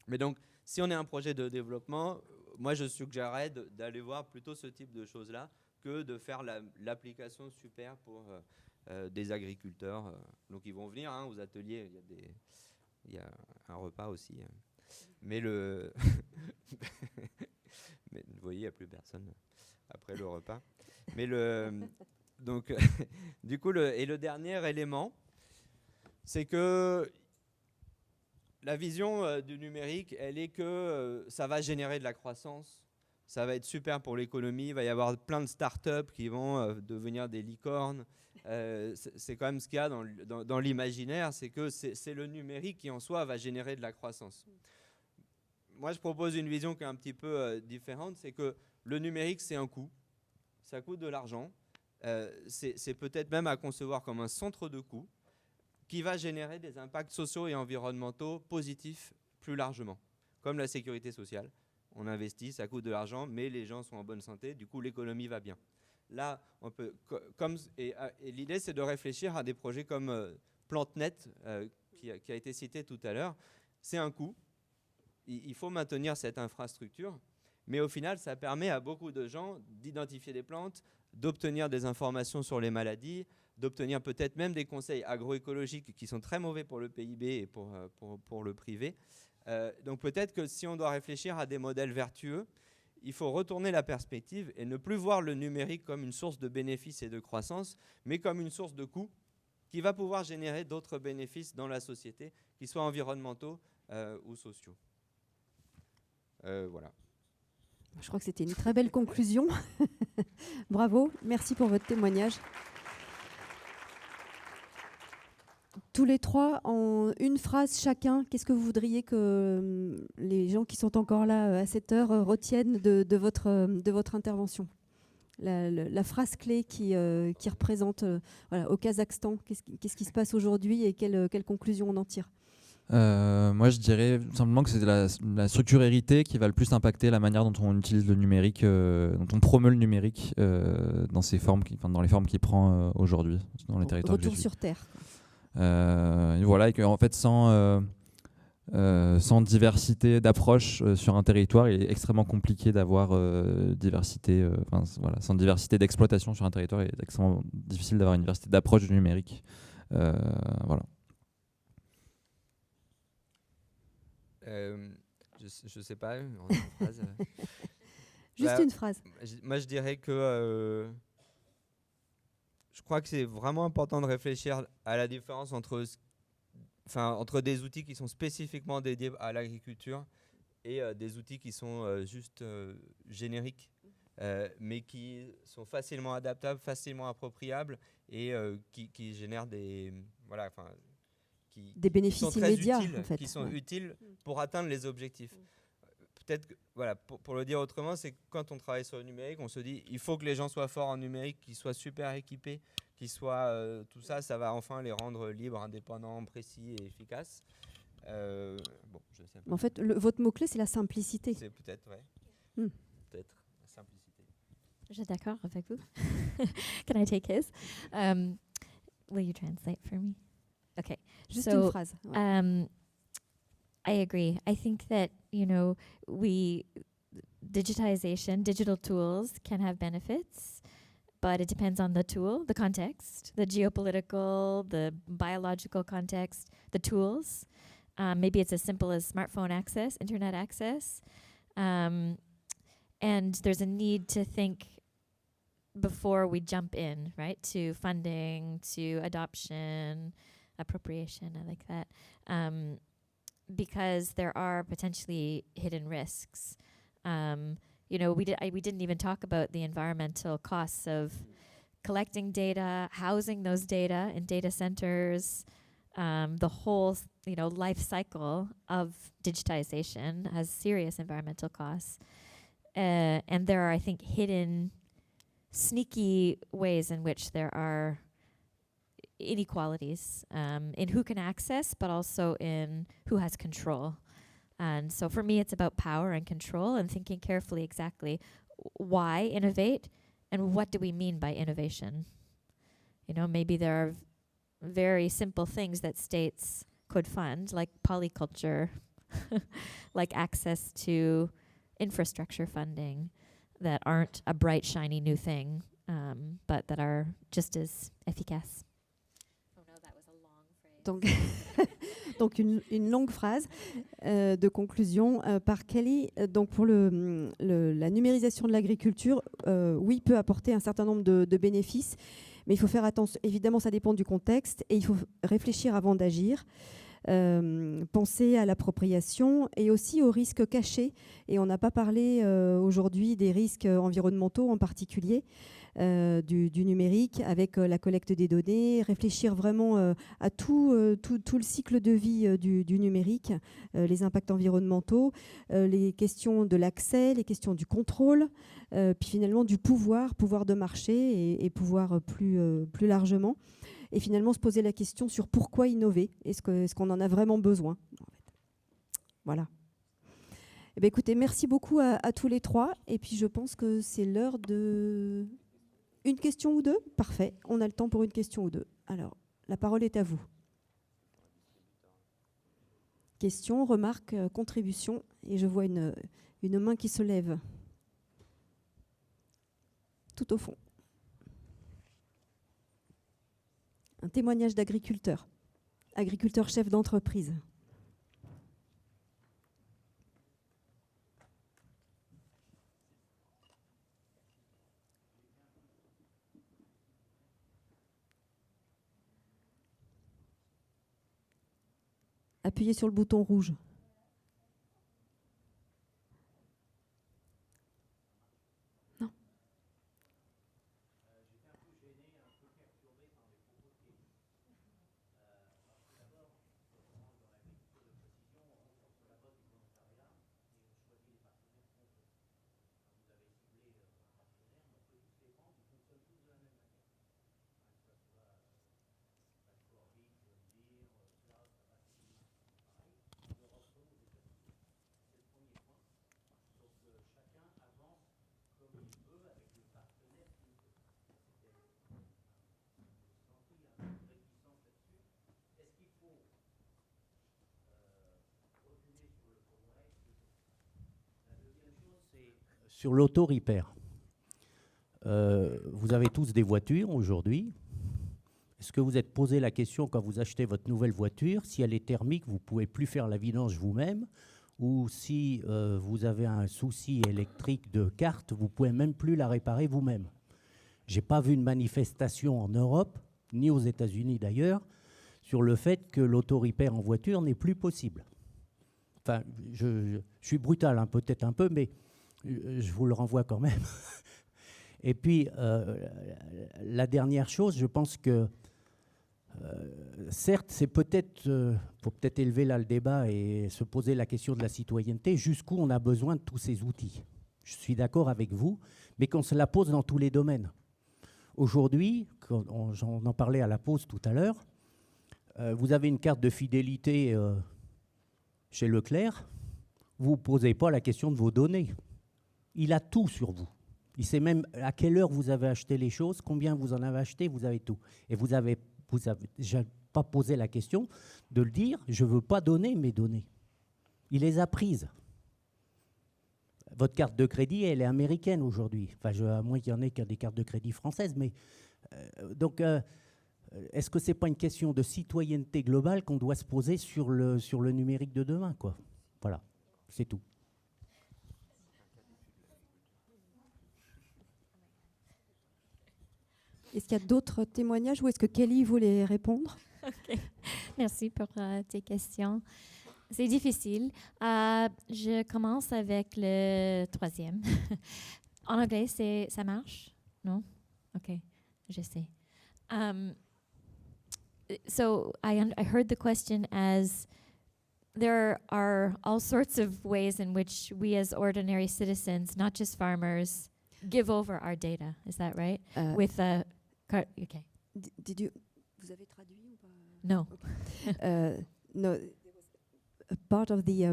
Mais donc, si on est un projet de développement, moi je suggérerais d'aller voir plutôt ce type de choses-là que de faire l'application super pour des agriculteurs. Donc ils vont venir aux ateliers, il y a un repas aussi. Mais mais vous voyez, il n'y a plus personne après le repas. Mais donc, du coup, le dernier élément, c'est que la vision du numérique, elle est que ça va générer de la croissance, ça va être super pour l'économie, il va y avoir plein de startups qui vont devenir des licornes. C'est quand même ce qu'il y a dans l'imaginaire, c'est que c'est le numérique qui en soi va générer de la croissance. Moi, je propose une vision qui est un petit peu différente, c'est que le numérique, c'est un coût, ça coûte de l'argent, c'est peut-être même à concevoir comme un centre de coût qui va générer des impacts sociaux et environnementaux positifs plus largement, comme la sécurité sociale. On investit, ça coûte de l'argent, mais les gens sont en bonne santé, du coup l'économie va bien. Là, on peut, et l'idée, c'est de réfléchir à des projets comme PlanteNet, qui a été cité tout à l'heure. C'est un coût, il faut maintenir cette infrastructure, mais au final, ça permet à beaucoup de gens d'identifier des plantes, d'obtenir des informations sur les maladies, d'obtenir peut-être même des conseils agroécologiques qui sont très mauvais pour le PIB et pour le privé. Donc peut-être que si on doit réfléchir à des modèles vertueux, il faut retourner la perspective et ne plus voir le numérique comme une source de bénéfices et de croissance, mais comme une source de coûts qui va pouvoir générer d'autres bénéfices dans la société, qu'ils soient environnementaux ou sociaux. Voilà. Je crois que c'était une très belle conclusion. Bravo, merci pour votre témoignage. Tous les trois, en une phrase chacun, qu'est-ce que vous voudriez que les gens qui sont encore là à cette heure retiennent de votre intervention ? La phrase clé qui représente au Kazakhstan, qu'est-ce qui se passe aujourd'hui et quelle conclusion on en tire ? Moi, je dirais simplement que c'est la structure héritée qui va le plus impacter la manière dont on utilise le numérique, dont on promeut le numérique dans ces formes, dans les formes qu'il prend aujourd'hui dans les territoires que je Retour suis. sur Terre. Et voilà, et qu'en fait, sans diversité d'approche sur un territoire, il est extrêmement compliqué d'avoir diversité. Voilà, sans diversité d'exploitation sur un territoire, il est extrêmement difficile d'avoir une diversité d'approche du numérique. Voilà. Je sais pas, en une phrase. Juste Bah, une phrase. Moi, je dirais que je crois que c'est vraiment important de réfléchir à la différence entre des outils qui sont spécifiquement dédiés à l'agriculture et des outils qui sont juste génériques, mais qui sont facilement adaptables, facilement appropriables et qui génèrent des bénéfices qui sont très immédiats, utiles, en fait. qui sont Ouais. utiles pour atteindre les objectifs. Peut-être que, voilà, pour le dire autrement, c'est que quand on travaille sur le numérique, on se dit il faut que les gens soient forts en numérique, qu'ils soient super équipés, qu'ils soient tout ça, ça va enfin les rendre libres, indépendants, précis et efficaces. Bon, je sais pas. En fait, votre mot-clé, c'est la simplicité. C'est peut-être, ouais. Peut-être la simplicité. Je suis d'accord avec vous. Can I take his? Will you translate for me? Okay. Juste So, une phrase. Ouais. I agree. I think that, digitization, digital tools can have benefits, but it depends on the tool, the context, the geopolitical, the biological context, the tools. Maybe it's as simple as smartphone access, internet access. And there's a need to think before we jump in, right, to funding, to adoption, appropriation, I like that. Because there are potentially hidden risks. We didn't even talk about the environmental costs of collecting data, housing those data in data centers. The whole, life cycle of digitization has serious environmental costs. And there are, I think, hidden, sneaky ways in which there are inequalities in who can access, but also in who has control. And so for me, it's about power and control and thinking carefully exactly why innovate and what do we mean by innovation. Maybe there are very simple things that states could fund, like polyculture, like access to infrastructure funding that aren't a bright, shiny new thing, but that are just as efficace. Donc une longue phrase de conclusion par Kelly. Donc pour la numérisation de l'agriculture, oui, peut apporter un certain nombre de bénéfices, mais il faut faire attention. Évidemment, ça dépend du contexte et il faut réfléchir avant d'agir. Penser à l'appropriation et aussi aux risques cachés. Et on n'a pas parlé aujourd'hui des risques environnementaux en particulier. Du numérique avec la collecte des données, réfléchir vraiment à tout le cycle de vie du numérique, les impacts environnementaux, les questions de l'accès, les questions du contrôle, puis finalement du pouvoir de marché et pouvoir plus largement. Et finalement se poser la question sur pourquoi innover, est-ce qu'on en a vraiment besoin en fait. Voilà. Eh bien, écoutez, merci beaucoup à tous les trois. Et puis je pense que c'est l'heure de... Une question ou deux ? Parfait, on a le temps pour une question ou deux. Alors, la parole est à vous. Question, remarque, contribution. Et je vois une main qui se lève. Tout au fond. Un témoignage d'agriculteur. Agriculteur chef d'entreprise. Appuyez sur le bouton rouge. Non. Sur l'auto-repair, vous avez tous des voitures aujourd'hui. Est-ce que vous êtes posé la question quand vous achetez votre nouvelle voiture, si elle est thermique, vous ne pouvez plus faire la vidange vous-même, ou si vous avez un souci électrique de carte, vous ne pouvez même plus la réparer vous-même? Je n'ai pas vu une manifestation en Europe, ni aux États-Unis d'ailleurs, sur le fait que l'auto-repair en voiture n'est plus possible. Enfin, je suis brutal, hein, peut-être un peu, mais je vous le renvoie quand même. Et puis, la dernière chose, je pense que, certes, c'est peut-être, pour peut-être élever là le débat et se poser la question de la citoyenneté, jusqu'où on a besoin de tous ces outils. Je suis d'accord avec vous, mais qu'on se la pose dans tous les domaines. Aujourd'hui, j'en parlais à la pause tout à l'heure, vous avez une carte de fidélité chez Leclerc, vous ne posez pas la question de vos données. Il a tout sur vous. Il sait même à quelle heure vous avez acheté les choses, combien vous en avez acheté, vous avez tout. Et vous avez déjà pas posé la question de le dire, je ne veux pas donner mes données. Il les a prises. Votre carte de crédit, elle est américaine aujourd'hui. Enfin, à moins qu'il y en ait des cartes de crédit françaises. Mais, donc, est-ce que ce n'est pas une question de citoyenneté globale qu'on doit se poser sur le numérique de demain, quoi? Voilà, c'est tout. Est-ce qu'il y a d'autres témoignages ou est-ce que Kelly voulait répondre? Okay. Merci pour tes questions. C'est difficile. Je commence avec le troisième. En anglais, ça marche? Non? OK, je sais. So I heard the question as there are all sorts of ways in which we as ordinary citizens, not just farmers, give over our data. Is that right? With okay. Did you? Vous avez traduit ou pas? No. Okay. No. A part of the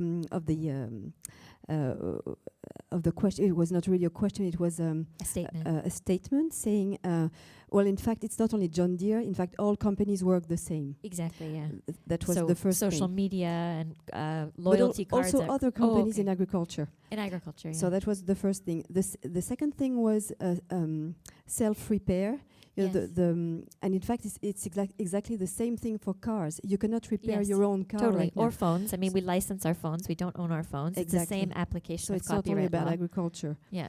question, it was not really a question, it was A statement. a statement saying, well, in fact, it's not only John Deere, in fact, all companies work the same. Exactly, yeah. That was so the first social thing. media and loyalty but cards. also other companies in okay. agriculture. In agriculture, yeah. So that was the first thing. The second thing was self-repair. You know, Yes. and in fact, it's exactly the same thing for cars. You cannot repair Yes, your own car totally. right now. Or phones. I mean, we license our phones. We don't own our phones. It's the Exactly. same application So of it's not only copyright about law. agriculture. Yeah.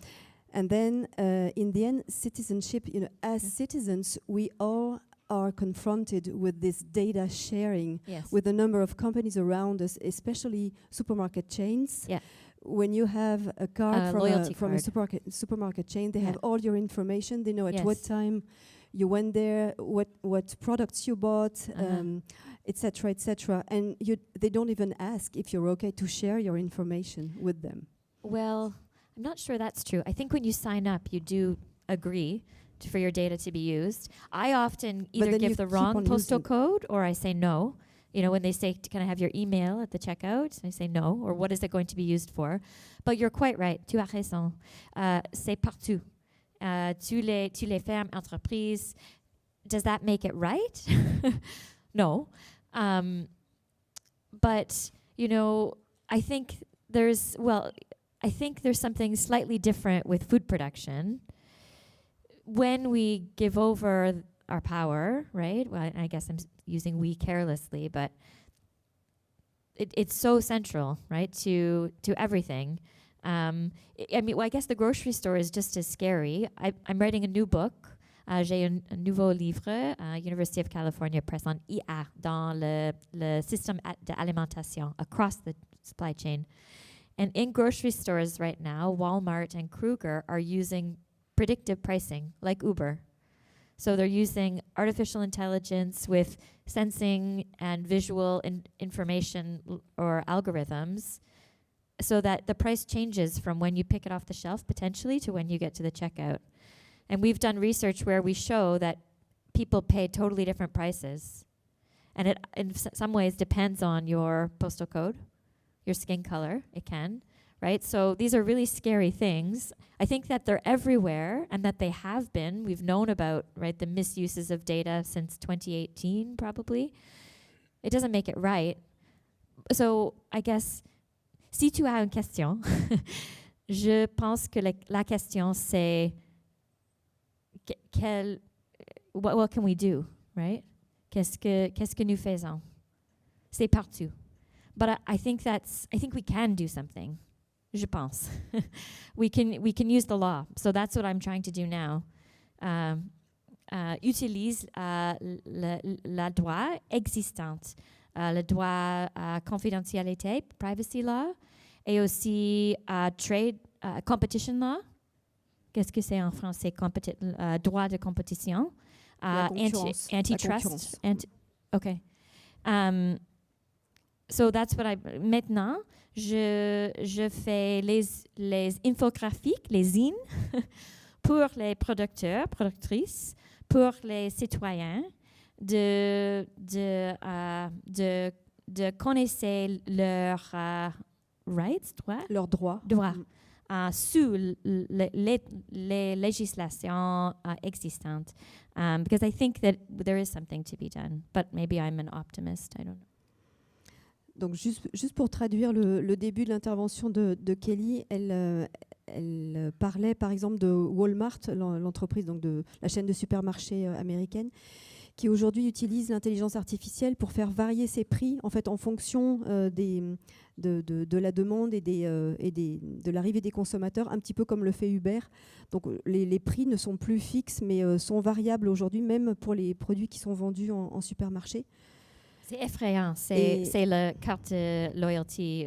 And then, in the end, citizenship, you know, as citizens, we all are confronted with this data sharing Yes. with a number of companies around us, especially supermarket chains. Yeah. When you have a card from loyalty a card. supermarket chain, they Yeah. have all your information. They know at what Yes. time you went there, what products you bought, Uh-huh. et cetera, et cetera. And they don't even ask if you're okay to share your information with them. Well, I'm not sure that's true. I think when you sign up, you do agree for your data to be used. I often either then give you the keep wrong on postal using- code or I say no. You know, when they say, can I have your email at the checkout? I say no. Or what is it going to be used for? But you're quite right. Tu as raison. C'est partout. Tous les fermes, entreprises. Does that make it right? No. But, you know, I think there's something slightly different with food production. When we give over our power, right? Well, I guess I'm using we carelessly, but it's so central, right, to everything. I guess the grocery store is just as scary. I'm writing a new book. J'ai un nouveau livre, University of California Press, on IA, dans le système d'alimentation, across the supply chain. And in grocery stores right now, Walmart and Kroger are using predictive pricing, like Uber. So they're using artificial intelligence with sensing and visual information or algorithms so that the price changes from when you pick it off the shelf potentially to when you get to the checkout. And we've done research where we show that people pay totally different prices. And it, in some ways, depends on your postal code, your skin color, it can, right? So these are really scary things. I think that they're everywhere and that they have been. We've known about, right, the misuses of data since 2018, probably. It doesn't make it right. So I guess, si tu as une question, je pense que la question c'est what can we do, right? Qu'est-ce que nous faisons? C'est partout. But I think we can do something. Je pense. we can use the law. So that's what I'm trying to do now. Utilise la droit existante, le droit à confidentialité, privacy law, et aussi trade competition law. Qu'est-ce que c'est en français? Droit de compétition. Antitrust. Okay. So that's what maintenant, je fais les infographiques, les zines, pour les producteurs, productrices, pour les citoyens, de connaître leurs rights, leurs droits. Sous les législations existantes. Because I think that there is something to be done, but maybe I'm an optimist, I don't know. Donc juste pour traduire le début de l'intervention de Kelly, elle parlait par exemple de Walmart, l'entreprise, donc de la chaîne de supermarchés américaine, qui aujourd'hui utilise l'intelligence artificielle pour faire varier ses prix en fait en fonction de la demande et de l'arrivée des consommateurs, un petit peu comme le fait Uber. Donc les prix ne sont plus fixes mais sont variables aujourd'hui, même pour les produits qui sont vendus en supermarché. C'est effrayant, c'est la carte loyalty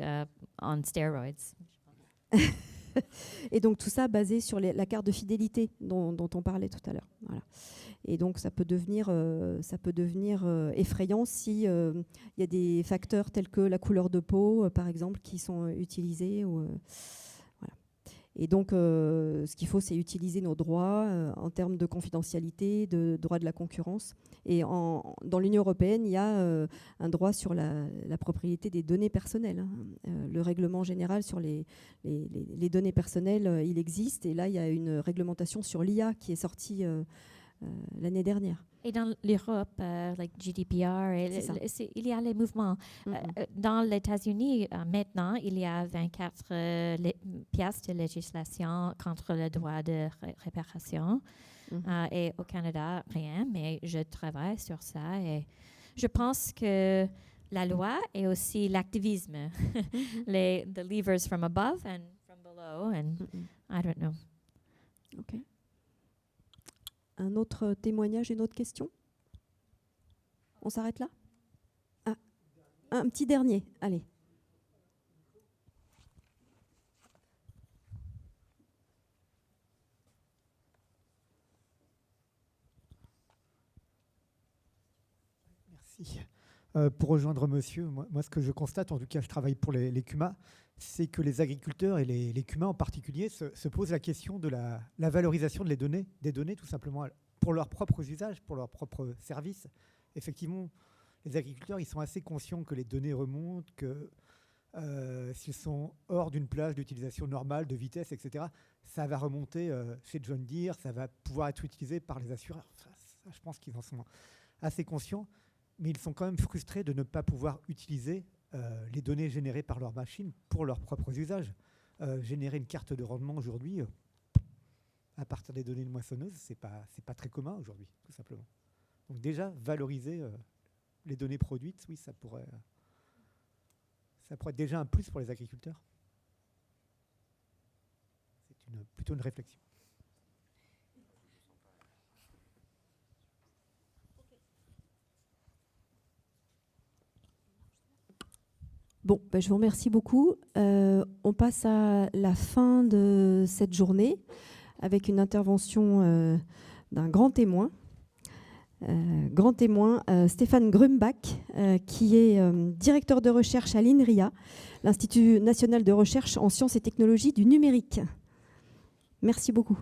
on steroids. Et donc tout ça basé sur la carte de fidélité dont on parlait tout à l'heure. Voilà. Et donc ça peut devenir effrayant si il y a des facteurs tels que la couleur de peau, par exemple, qui sont utilisés. Voilà. Et donc ce qu'il faut, c'est utiliser nos droits en termes de confidentialité, de droit de la concurrence. Et dans l'Union européenne, il y a un droit sur la propriété des données personnelles. Le règlement général sur les données personnelles, il existe. Et là, il y a une réglementation sur l'IA qui est sortie l'année dernière. Et dans l'Europe, like GDPR, il y a les mouvements. Dans les États-Unis, maintenant, il y a 24 pièces de législation contre le droit de réparation. Et au Canada, rien, mais je travaille sur ça. Et je pense que la loi et aussi l'activisme, the levers from above and from below, and I don't know. OK. Un autre témoignage, une autre question? On s'arrête là? Un petit dernier, allez. Merci. Pour rejoindre monsieur, moi ce que je constate, en tout cas je travaille pour les CUMA, c'est que les agriculteurs et les CUMA en particulier se posent la question de la valorisation des données tout simplement pour leurs propres usages, pour leurs propres services. Effectivement, les agriculteurs ils sont assez conscients que les données remontent, que s'ils sont hors d'une plage d'utilisation normale, de vitesse, etc., ça va remonter chez John Deere, ça va pouvoir être utilisé par les assureurs. Ça, je pense qu'ils en sont assez conscients, mais ils sont quand même frustrés de ne pas pouvoir utiliser les données générées par leurs machines pour leurs propres usages. Générer une carte de rendement aujourd'hui, à partir des données de moissonneuse, c'est pas très commun aujourd'hui, tout simplement. Donc déjà, valoriser les données produites, oui, ça pourrait être déjà un plus pour les agriculteurs. C'est plutôt une réflexion. Bon, je vous remercie beaucoup. On passe à la fin de cette journée avec une intervention d'un grand témoin. Stéphane Grumbach, qui est directeur de recherche à l'INRIA, l'Institut national de recherche en sciences et technologies du numérique. Merci beaucoup.